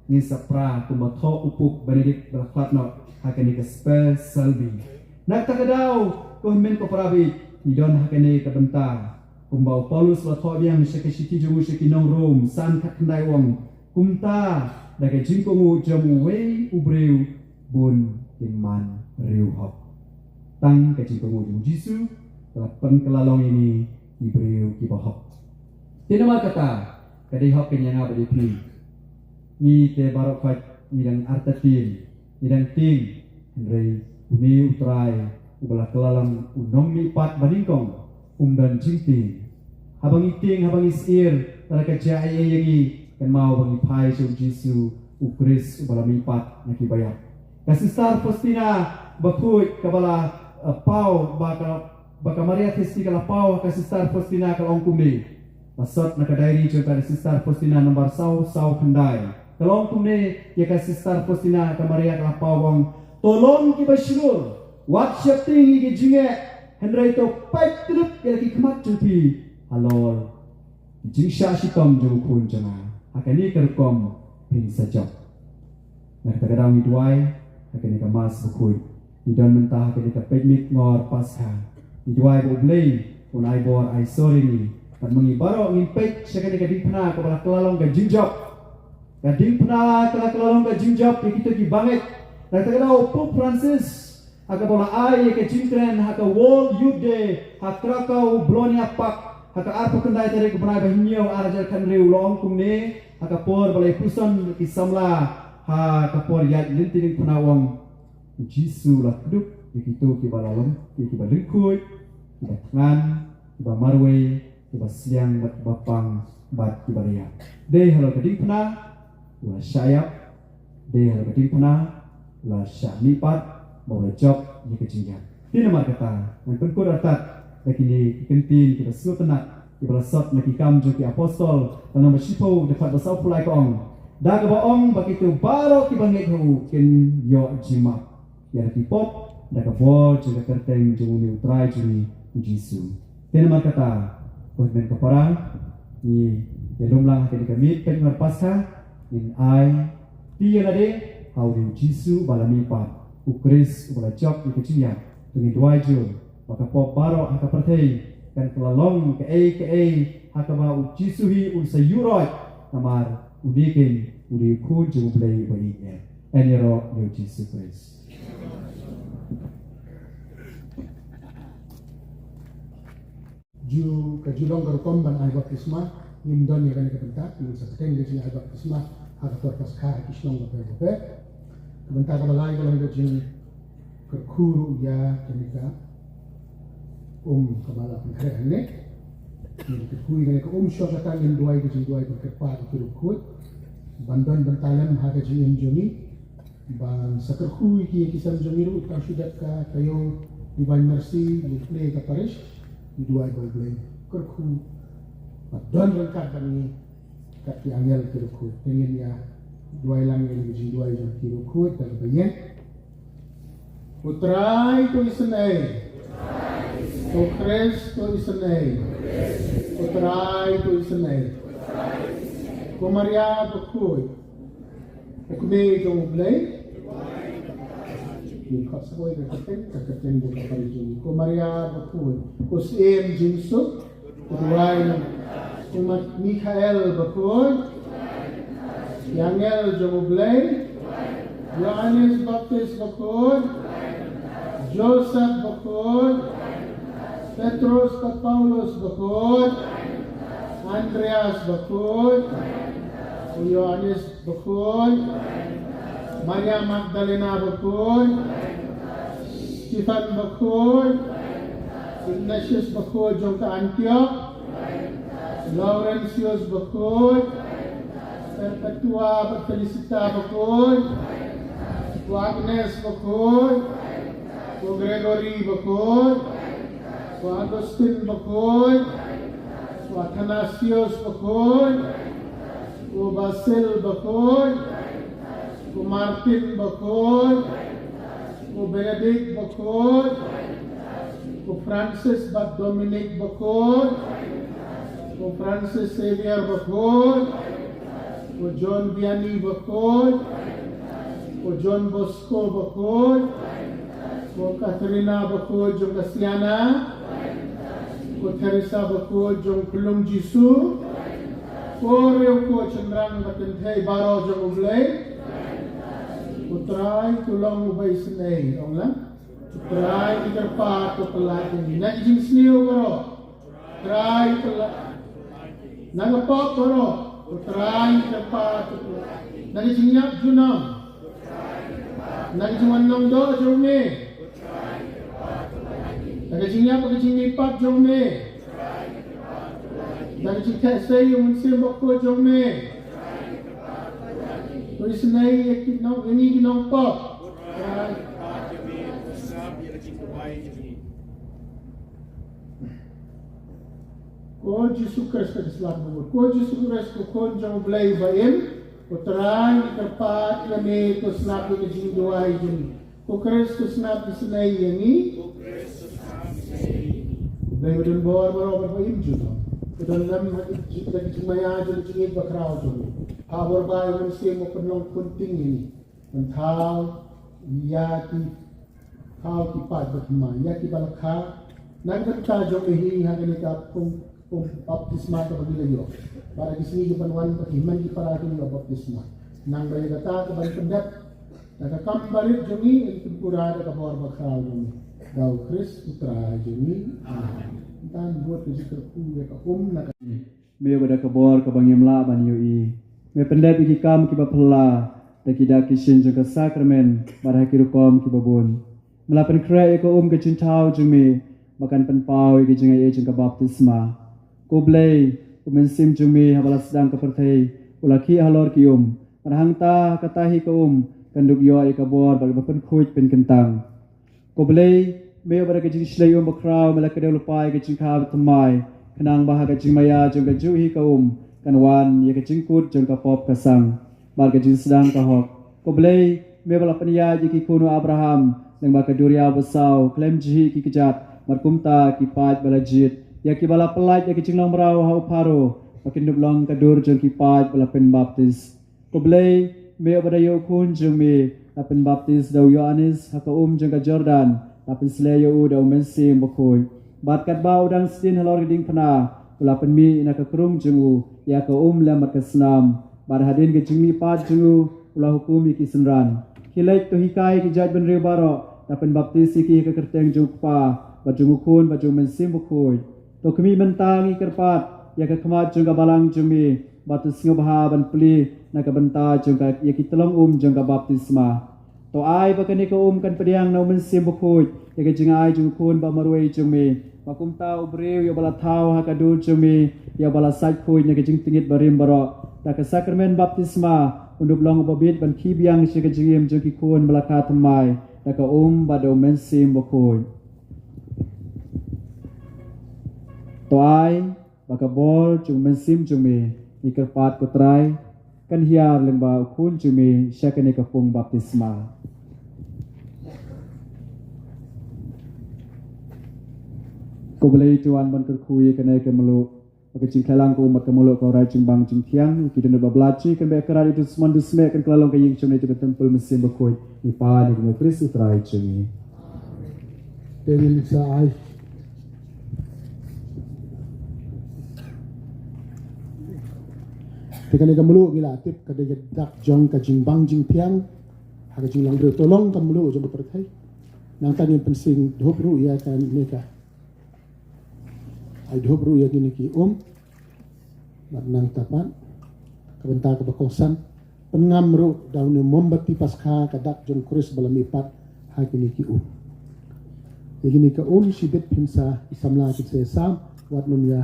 nin sapra kumatho upuk Benedict Belaklatno hakani ke specialbi. Nak takadau kohmen ko prabi idon hakani ke bentar. Kumbau Paulus latho biang syekesiti jumu syekinong Rom san kakendai wong. Kumta daga jingkongu jamu wei ubreu bun iman riuhok. Tang ke jingkongu jamu Jisu kelapan kelalong ini ibreu kibahok. Tinama kata kadai hok kenyanga beripi. Ni te barok fat midang artatin midang ting hendrai uni utrai ubala kelalang unong lipat baningkong dan jingting. Habang iting habang isir tara kajai yangi kan mau bagi pai jom Jisu ukris ubala mipat nakibayat. Kasistar Faustina bakut kabala pau baka Maria Testi kala pau kasistar Faustina kala ongkumni. Masot nakadairi jom kasistar Faustina nomor sau kendai. Kalau ongkumni ya kasistar Faustina kala Maria kala pau wong tolong kibasyur WhatsApp tinggi kijinge hendrai to pai trup ya ki kemat jupi halol jingsha sitom jom kun jama. Akani kerkom pin sajak. Nak tagadang idwai akani kamas bukui. Idon mentah akani kapemit ngor pasha. Idwai boblei unai bor ai sorini. Kan mengibaro ngimpek sekali kading pena kepala kelalong ke jinjab. Kading pena kelalong ke jinjab kita ki banget. Nak tagadang Pope Francis haka bola ai ke jingkren haka World Youth Day haka Krakau Blonia Park haka arpo kendai tadi kepenai bahinyo arajar kan riu long kumne haka por balai pusan kisamla ha kapor yat linting penawang Jisu lah duk begitu ki balalom ki balengkut ki tangan ki marwe ki siang bat bapang bat ki baria deh halo keding pena la syayap deh halo keding pena la syamipat mau lecok ni kejingan di nomor kata yang pengkur atat kini kentin kita suruh tenak kita sot nak ikam jadi apostol dalam bersipu dapat bersau pulai kong dah ke baong bagi tu baru kita ngek hu kin yo jima ya tipot dah ke bo jadi kerteng jadi utrai jadi Yesus tema kata pemimpin keparang ni ya lumlang kini kami pengar pasca in ai dia nade how do Yesus balami pat ukris ubelajak dikeciya dengan dua jul maka pop baro haka pertei kan kelalong ke haka ba Yesuhi sayurot namar udikin udi kun jung play bayinya enero yo Jesus Christ ju kajulong garukom ban ay baptisma nimdon ya kan kebentak ni sakten di ay baptisma haka purpose ka kisnong bape kebentak balai kalau jing kerkuru ya kenika kemala pengkeren ni kerkuru kenika syokatan yang dua berkepat kerukut bandan bentalan haka jing joni ban sakerkuru ki kisam jomiru kan sudah ka tayo divine mercy di play ka parish dua boleh kerku dan lengkap kami kaki angel kerku ingin ya dua lang yang dijin dua yang kerku dan banyak utrai to isenai to Christ to isenai utrai to isenai Maria berkui ekme jong blay yung kasaway kakaten buka parijin ko Maria bakul ko Sim Jinsu kuduay ng ko Michael bakul Yangel Jomublay Johannes Baptist bakul Joseph bakul Petrus at Paulus bakul Andreas bakul Johannes bakul Maria Magdalena bakul Stephen bakul Ignatius bakul jong ka Antioch Laurentius bakul Perpetua at Felicita bakul Agnes bakul Gregory bakul Agustin bakul Athanasius bakul Basil bakul Martin bakul, Benedict bakul, Francis Dominic bakul, Francis Xavier bakul, John Vianney bakul, John Bosco bakul, Katerina bakul jong Kasiana, Teresa bakul jong Kulung Jisu, Koreo ko Chandrang Batentay Baro jong Ublay, Utrai tulong ubay senay, onglang. Utrai iterpa to pelatin. Naging sniyo baro. Utrai pelatin. Nagapop baro. Utrai iterpa to pelatin. Naging yap junam. Naging wanong do jome. Naging yap naging nipat jome. Naging tesay yung simbok ko jome. Tulis na ini ginong pop. Ko Jesus Christ ka Islam mo. Ko Jesus Christ ko konjang blay baim. Ko terang terpat kami ko snap ko jing duai jing. Ko Christ ko snap disnay yani. Blay udon bor bor baim juno. Udon lam jika jimaya jing bakraw jing. Abor bayi manusia mo penong kunting ini, mentau, ya ki kau kipat berkemah, ya ki balakha, nak berkah jom ini hanya ni kapung baptisma tu bagi layo. Para kisini kepenuan beriman di para tu baptisma. Nang bagi kata keban pendat, nak kambalik jomi itu pura ada kabor bakal jomi. Dau Kris putra jomi. Dan buat kejikerku ya nak. Biar pada kabor kabangim la ban yui. Me pendai bagi kam kiba pela dakida kishin jengka sakramen marah kirukom kiba bun melapan krai ko ke cintau jumi makan penpau ke jengai jengka baptisma ko blay ko mensim jumi habala sedang ke pertai ulaki halor ki marahang ta katahi ko kanduk yo e kabor bagi pen khuj pen kentang ko blay me bara ke jing shlei bakrau mela ke lupai ke jing khab thamai kanang bah ke jing maya jong ke ju hi ka kan wan ye ke jing kut jong ka pop ka sang bar ke jing sedang ka hok ko blei me bala pania ji ki kuno Abraham nang ba ke duria besau klem ji ki kejat mar kumta ki pat bala jit ya ki bala pelaj ya ki jing long brau hau paro pakin dublong ka dur jong ki pat bala pen baptis ko blei me bara yo kun jong me pen baptis dau Yohanes haka jong ka Jordan lapin selayo udah mensim bokoi bat kat bau dan stin halor geding pena lapin mi ina ka krung jengu ya ka lamat ka senam bar hadin ke jingmi pat jengu ulah hukumi ki senran hilai to hikai ki jaj ben baro lapin baptis ki ka kerteng jukpa bajungu kun bajung mensim bokoi to kemi mentangi kerpat ya ka kema jung ka balang jumi batu singo baha ban pli na ka benta jung ka ya ki telong jung ka baptisma to ai bakani ka kan pediang na mensim bukut ya ka jingai jung kun ba marwei jumi bakum ta ubreu ya bala thau ha ka du jumi ya bala sai khoi ne ka jing tingit barim baro ta ka sakramen baptisma undup long babit ban ki biang se ka jingim jung ki kun bala ka thamai ta ka ba do mensim bukut to ai baka bol jung mensim jumi ikerpat ko trai kan hiar lengba kun jumi syakane ka pung baptisma ko boleh tuan ban kerkui kena ke melu ke cing kelang ko umat ke melu ko rai cing bang cing tiang kita nak bablaci kan be kerar itu seman dusme kan kelalong ke ying cumne itu tempel mesin bekoi ni pa ni ke Kristus rai cing Dengan saai Tekan ka melu gila tip ka de dak jong ka jing bang jing tiang ha ka jing lang dre tolong ka melu jong perthai nang tan yang pensing dhop ru ya kan neka ai dhop ru ya gini ki nang tapan ka benta ka bakosan pengam ru daun mombati paskha ka dak jong kris balami pat ha gini ki Begini ka sibit pinsa isamla ki se sam wat num ya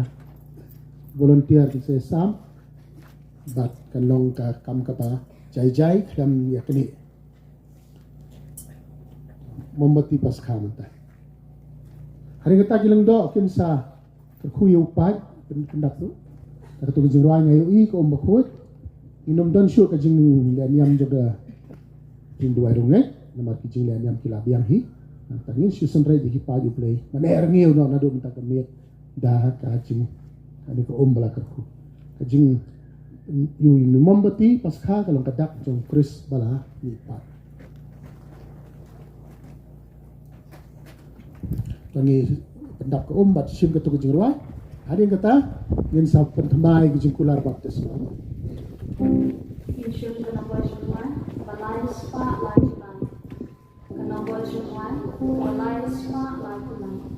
volunteer ki se sam bat kan long ka kam ka pa jai kram ya kini mombati pas khamta hari kata gilang do kin sa ku yu pai pendak tu ka tu jing roi ngai i ko khut inom don shu ka jing le niam jaga jing duai rong ngai namar ki jing le niam ki la biang hi tangin shu samrai di pa ju play mana erngeu no na do minta ka miet da ka jing ani ko bala ka ku ka jing yu ni mombati paskha kalong kadak jong kris bala ni pat tangi pendak ko bat sim ka tu jing roi hari kata ngin sa pentamai ki jing kular baptis Insyaallah kana boy semua balai spa lagi lagi kana boy semua balai spa lagi lagi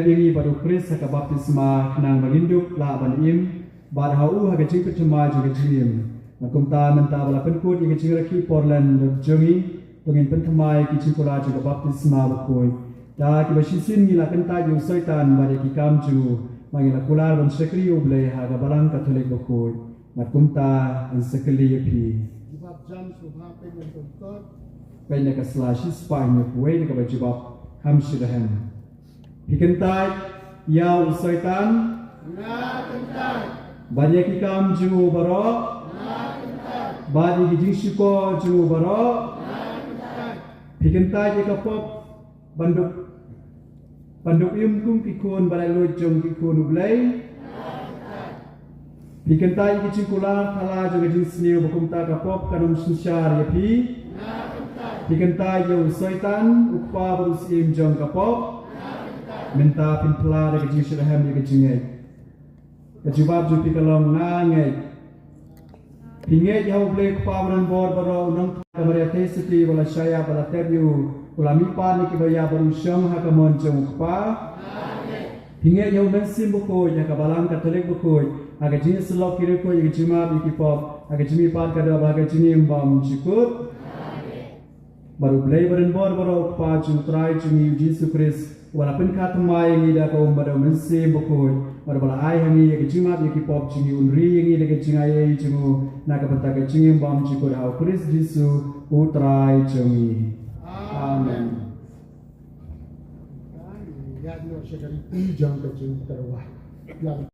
ini baru Kris haka baptisma kenang baginduk la ban im bar hau haka jing percuma juga jim nakum ta menta bala penkut yang jing raki Portland jongi tungin pentamai ki cikula juga baptisma bakoi da ki basisin ngila kenta ju soitan bari ki kamju mangila kular ban sekri uble haka balang Katolik bakoi nakum ta an sekli yapi jibab jam subha pe mentukot Pena ka slashi spine kuwe ka bajibab hamshirahem Hikentai ya usaitan na kentai Badia ki kam ju baro na kentai Badi ki jingshiko ju baro na kentai Hikentai ka pop banduk kum kikun balai lojong kikun ublay Hikentai ki cingkula thala juga jingsniu bakumta ka pop kanum susyar yapi Hikentai ya usaitan ukpa berusim jong ka pop minta pinpla de kajing shirahem de kajing ai kajibab ju pikalong na ngai pinge ya ble pawran bor baro nang kamare tesiti wala shaya bala tebu wala mipa ni kibaya baru syong ha kamon jong pa pinge ya mensim buko ya kabalang Katolik buko aga jing selok kire ko ya jima bi kipop aga jimi pan kada baga jini mbam jikut baru ble baran bor baro pa ju trai ju ni Yesus Kristus walaupun kata mai ni dah kau pada mensi bukoi, pada bala ai hani yang cuma dia kipop cini unri yang ini dekat cingai cungu nak kepentak cingim bam cikur hau Kris Yesus utrai cungi. Amen. ya no sekali jam kecil terwah yang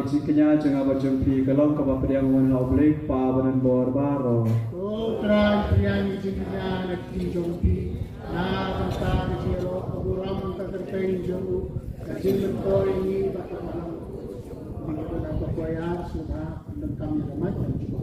Keciknya jangan berjumpi kalau kau beriang wanau beli pa badan bor baro. Oh, terang priani jingnya nak dijumpi. Nah, tentang jero keburam terterpain jauh. Kajing kau ini batu malam. Kita dapat bayar sudah dan kami ramai dan juga.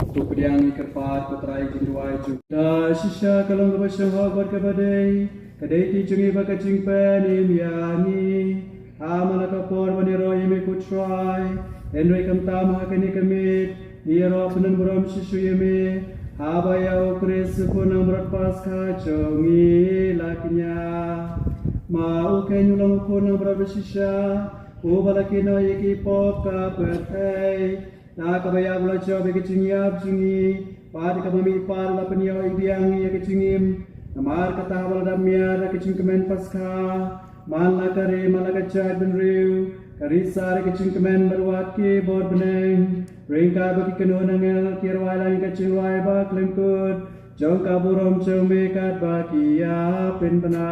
Tupriang ikerpat kutrai jinduai juga sisa kalong kebasyang hawat kabadai kadai ti jungi baka jingpen imiani amana kapor maniro ime kutrai enroi kamtam hakani kamit iro penan buram sisu yeme abaya ukris punang berat pasca jongi lakinya mau kenyulang punang berat sisa ubalakino iki pop kapetai na kabaya bula cho be kicingiyap jungi pad kabami par la penyo ibiang ya kicingim namar kata bala damya da kicing kemen pasca man la kare malaka chad ben riu karisa kicing kemen berwat ki bor beneng ringka bagi keno nangel kirwai lang kicing wai ba klengkut jong kaburom jong me kat bagi ya pen bana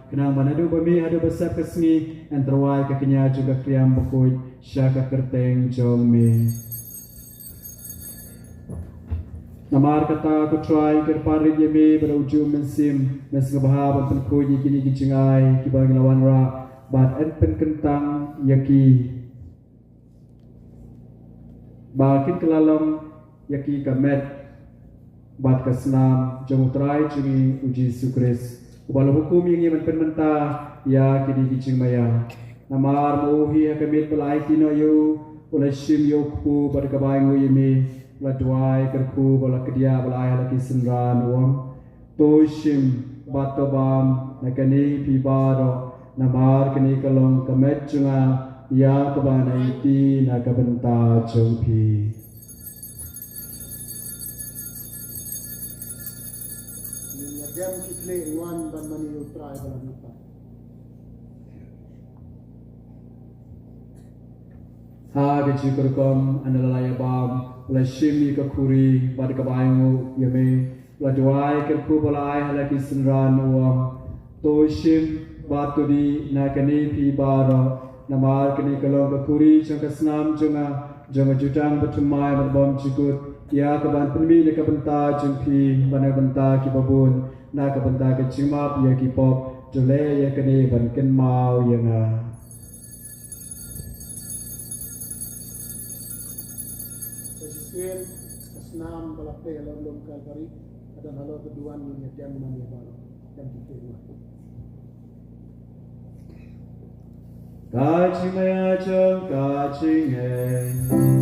Kenang manadu bami adu besar kesni antrawai kakinya juga kriam bukui syaka kerteng jongme. Namar kata kutrai kerpari yeme berujung mensim mesngebahab penkui kini kicingai kibang lawan ra bat en penkentang yaki bakin kelalong yaki kamet bat kesnam jongutrai cumi uji sukris. Ubala hukum yang ia mentah ya kini kicing maya. Namar mauhi hakamit pelai tino yu ula shim yokpu pada kabaingu yemi ula duai kerku bala kedia bala ayah laki senran uang to shim batobam nakani pibaro namar kini kalong kamet cunga ya kabana iti nakabenta jongpi. Jam kikle wan ban mani utrai balam lupa. Ha kecil kerkom analaya bam la shimi kakuri pada kabaingu yame la duai kerku balai halaki senran uam to shim batudi nakani pi baro namar kini kalong kakuri jangka senam jonga jutang bertumai berbom cikut ya kaban penmi nak benta jengpi bana benta ki babun nak benta ke cimap ya ki pop jole ya kene ban ken mau ya nga Sesuai senam balap lalu lom kalbari ada halo keduan yang jam mana baru jam kita Kacing maya jeng kacing Kacing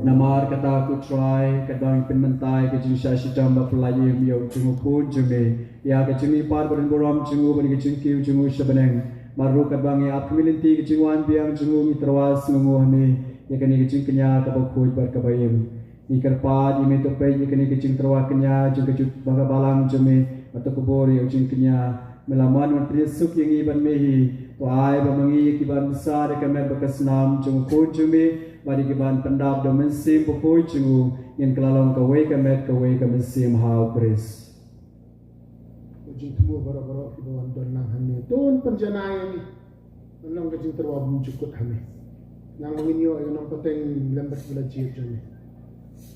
Namar kata ku try kadang penmentai ke jing syasi jamba pelai miau jungu pun jungi ya ke jungi par berin boram jungu beri ke jingkiu jungu sebeneng maru kadang ya apmilinti ke jingwan biang jungu mitrawas ngungu hami ya kini ke jing kenya kabakui bar kabayim ikar pa di metope ya kini ke jing terwa kenya jing ke jut baga balang jumi atau kubur ya jing kenya melaman menteri suk yang iban mehi Wahai bamangi kiban besar kemet bekas nam jungu pun jumi Badi kiban pendap do mensim pupui jungu yang kelalong kawai kemet kawai ke mensim hau kris. Jing temu bara-bara kibawan don nang hane don penjanai ni nang ke jing terwa cukut hane nang winyo yang nang peteng lembat belajar jane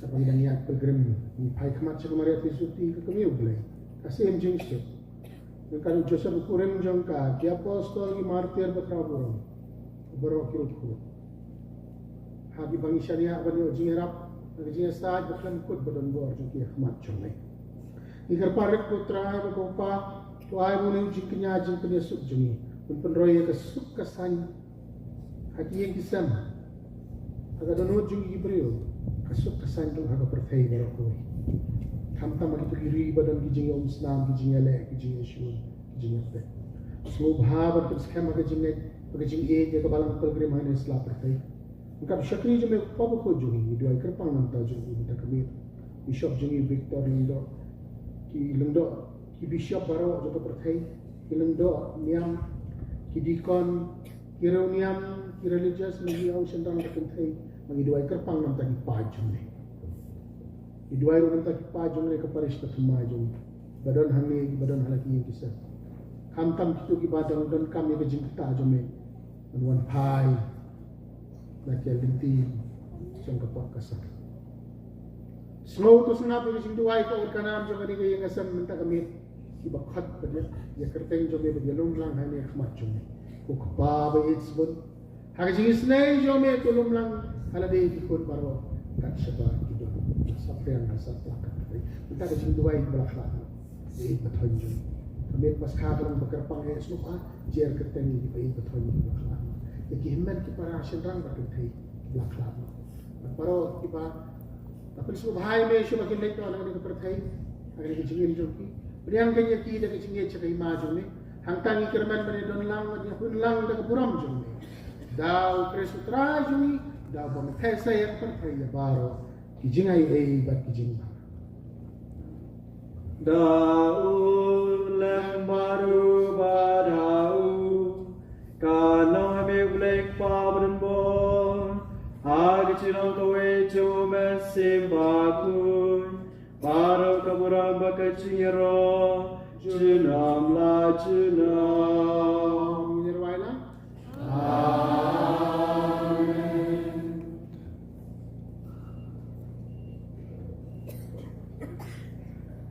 kapang dan yak program ni pai khamat sekamari ati suti ke kemiu blai kasih jing step kan Joseph kuren jongka ki apostol ki martir bekraburo baro kirutku hagi bangi syariah bani jingerap jinge staj baklan kut badan bor juki khmat chonai igar paret putra bakopa tuai muni jiknya jingknya suk jungi pun penroye ke suk kasan hagi yang kisam aga dono jungi brio kasuk kasan tu aga perthai baro koi tam-tam gitu kiri badan kijing om snam kijing ele kijing shun kijing fe so bhav terus kema kijing e ke balang program hane sla perthai Engkau syakri je me papa ko jungi dua kerpang nam ta jungi kita kami bishop jungi Victor Lindo ki bishop baro joto perthai ki Lindo niam ki dikon ki reuniam ki religious magi au sentang perthai magi dua kerpang nam ta ki pa jungi di dua ru nam ta ki pa jungi ke paris ta thma jungi badan hangi badan halaki yang kisah kam tam kitu ki badang dan kami ke jing ta jungi wan pai nak yang linti song kapak kasar. Slow tu senap ini sing tuai ko kanam jo kadi yang asam minta kami iba khat pada ya kerteng jo me pada lom lang hani khmat jo me ko kapa ba its bun hagi sing snai jo me ko lom lang hala de ikut baro kat seba kido sampai yang asat lakat minta ke sing tuai bala khla de bathon jo kami pas khabang bakarpang es lupa jer kerteng di bai bathon jo khla Jadi himmat kita senrang berkait belakang. Baru kita tapi semua bahaya me semua kita itu orang yang berkait agar kita cingin joki. Beriang kenya kita kita cingin cekai maju ni. Hangtangi kerman beri don lang dia pun lang dah keburam joki. Dau kresutra joki. Dau pemerintah yang berkait baru kijingai bat kijing. Dau lembaru badau. Kalau kami boleh pabren bon, agi cirong kawai cuma sembakun, baru kaburam bakaciro, junam la junam. Nirwaila. Amen.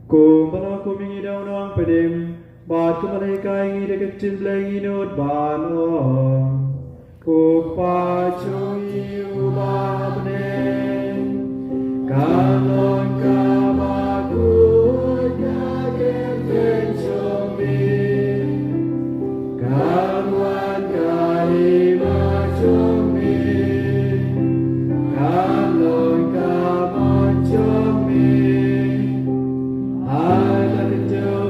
Kumpala kumingi daun ang pedem. Bat kemalaikai ngi dekat cimbleng inut banon Ku pacui ubabnen Kalon kabakut kaget pencomin Karuan kalimah comin Kalon kabak comin Ada kejauh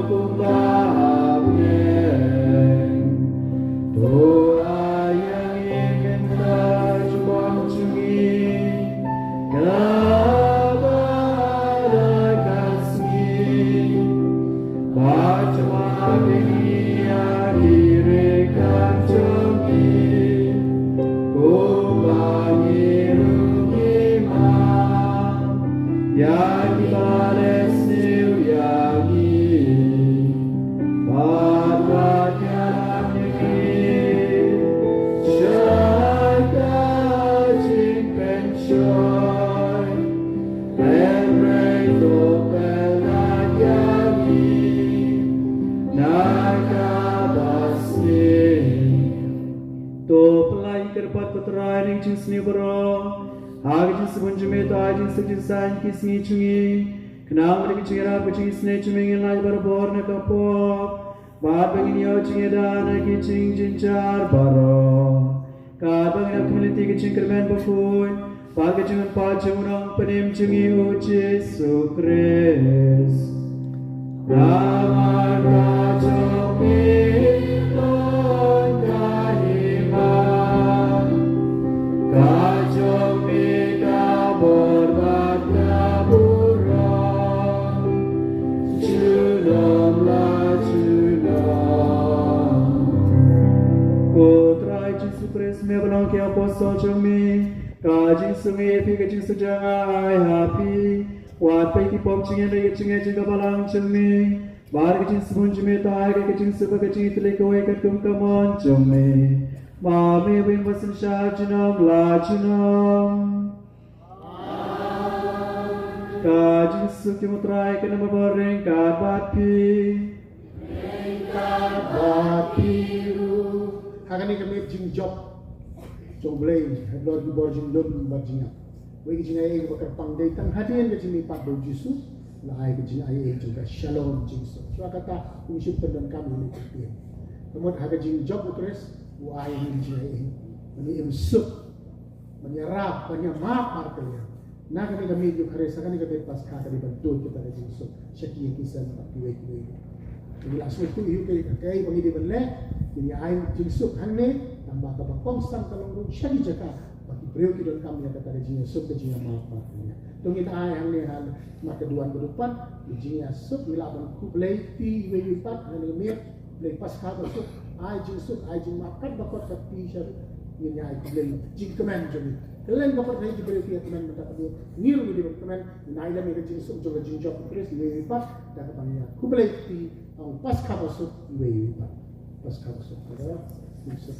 doa yang ingin terjungi kepada kasih baca dunia dirikan jumi kubangi rumah yang dibales niuyangi Sni bro, agi jis bunjume to agi sujin san kisni chungi, kenal mereka cira kucing sne chungi ngelaj berbor ne kapok, baat bangin yo cungi dana kicing jincar baro, kad bangin aku meliti kicing kermen bukui, Pagi jangan pacunang penim cengi o Yesus Kristus. Damar kacau piton kahiman, kacau pika berbat kaburan, junamlah junam. Putra Yesus Kristus mebelang ke apostol cumi, kajing sungai pi kajing sejangai hapi. Wat pai ki pom chinge ne chinge chinga balang chumi bar ki chin sun chumi tai ki chin suba ki chin tle ko ek tum kamon chumi ma me win wasan sha junam la junam ka jin su ki mutrai ke nama boreng ka bat pi Hakani kami jing job blame hador di bor jing dum bajinga Wei kijing ay bakar pangday tang hadian ke jing pat do Jesus la ay kijing ay juga shalom Jesus. So kata usip tendang kami ni kian. Kemudian haga jing job utres wa ay kijing ay mani imsuk menyerap maaf martanya. Nah kami juga karesa kami pas kata di bantu kita ke Jesus. Syaki kisan pat kiwe. Jadi langsung itu iu kai bagi di benle ini ay jingsuk hanne tambah ka pangsan kalong syaki jaka bagi beliau kita kami yang kata rejinya sub ke jinya maaf ya. Tunggu kita ayah ni hal maka dua berdepan rejinya sub bila abang kublai ti weyupat hal ini blai pas kata sub ay jing sub ay jing maaf kan dapat kati syar ini ay kublai jing kemen jadi kalian dapat lagi beliau tiap kemen mendapat dia niru di kemen naila mi jing sub juga jing job terus weyupat dapat banyak kublai ti pas kata sub weyupat pas kata sub adalah sub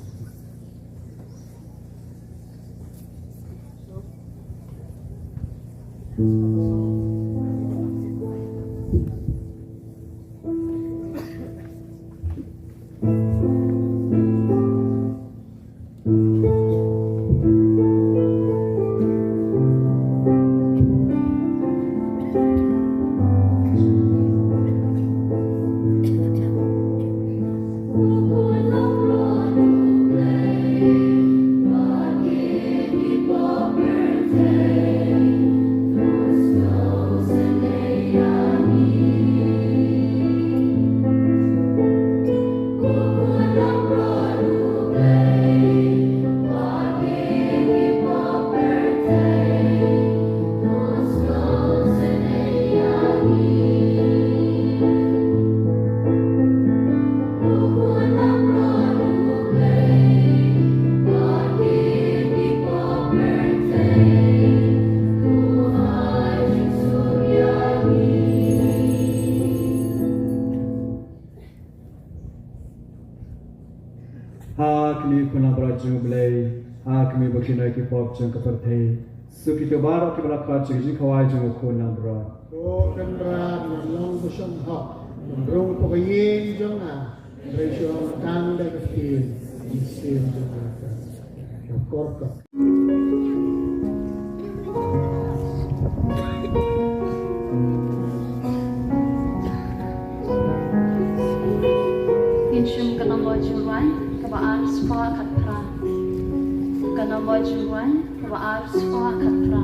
kami kuna berajung belai, kami berkena ki pop jeng kepertai. Suki tu baru kita berlaku jeng kawai jeng kuna berat. Oh kendra long busong hok, berung pokoknya jeng ratio kang dah kecil, isim jeng korka. Insyum kanamba juruan kebaar sekolah katra. Kanamba juruan kebaar sekolah katra.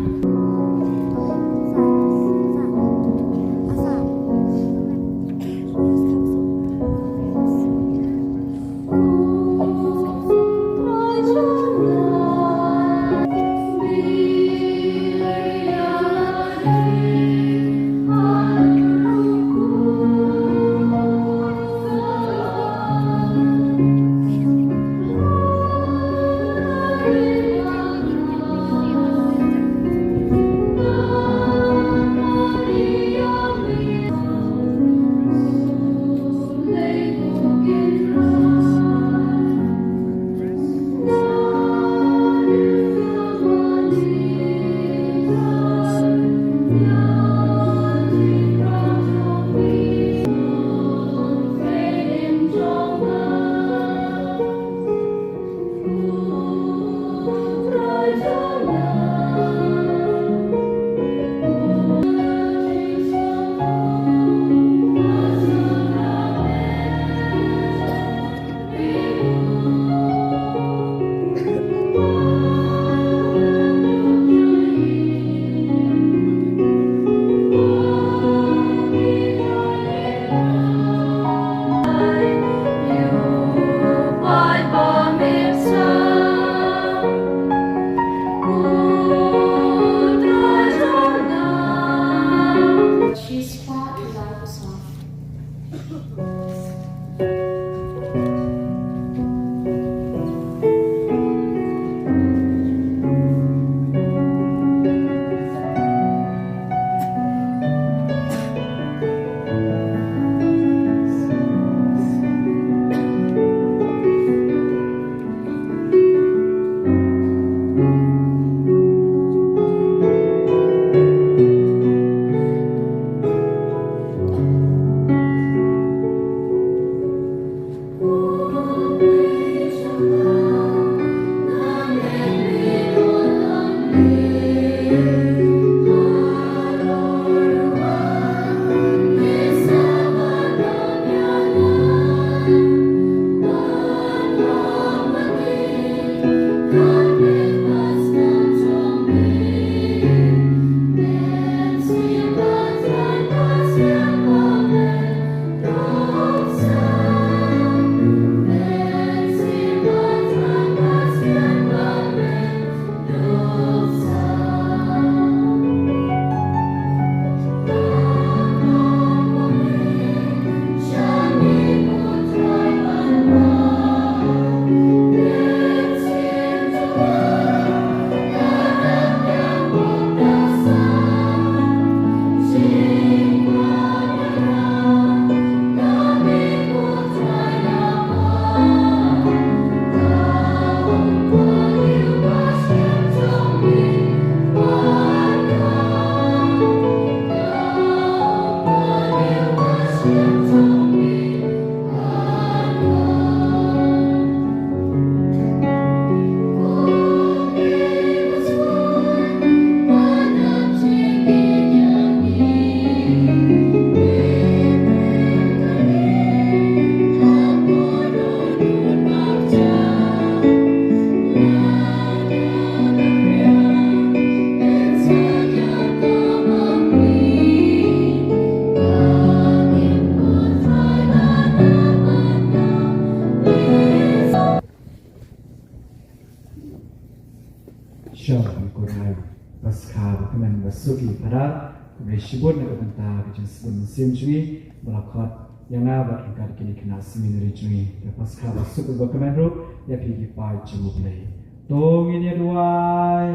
Quran Pasca kemen basuki pada bersibun nak bentah kecil sebun sim cumi melakot yang abad angkat kini kena seminari cumi Pasca basuk kemen rup ya pergi pai cemu play tong ini duai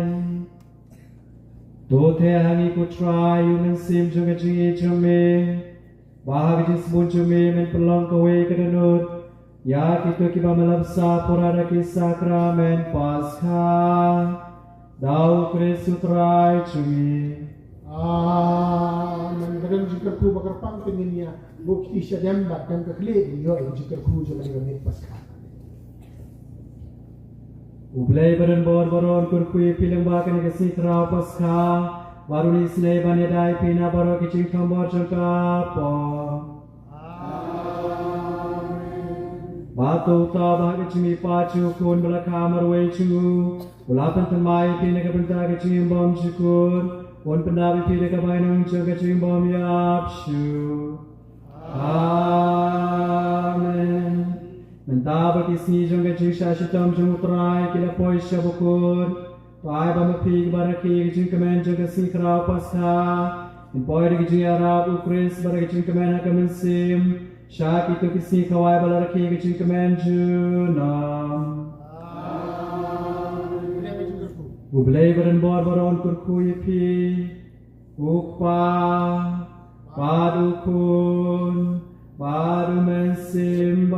to te hangi ku try human sim juga cumi bahag jis bun cumi men pelong kawe kedenut ya kita kiba melapsa purada kisah sakramen Pasca Dau Kristus trai cumi. Amen. Kadang jika ku bakar pangpingin niya, bukti siya dembat dan keklik yo jika ku jalan dengan Pasca. Ublay badan bor-boron kurkui pilang bakan kasih terau Pasca. Baru ni senai banedai pina baru kecil tambor cengkapa. Batu tabah kecimi pacu kun belakang marwecu. Ulapan temai pina kebentar kecim bom syukur. Pun pendabi pina kebainung kecim bom yapsu. Amen. Mentaba kisni jong kecim syashitam jong utrai kila poi syabukur. Pai bamapi baraki kecim kemen jong kasih kerau Pasca. Impoi kecim Arab Ukris baraki kecim kemen hakamen sim. Syaki tu kisni kawai balaraki kecim kemen junam. Ublay badan bor-boron kurku yipi Ukpa Padukun Padu mensimbaku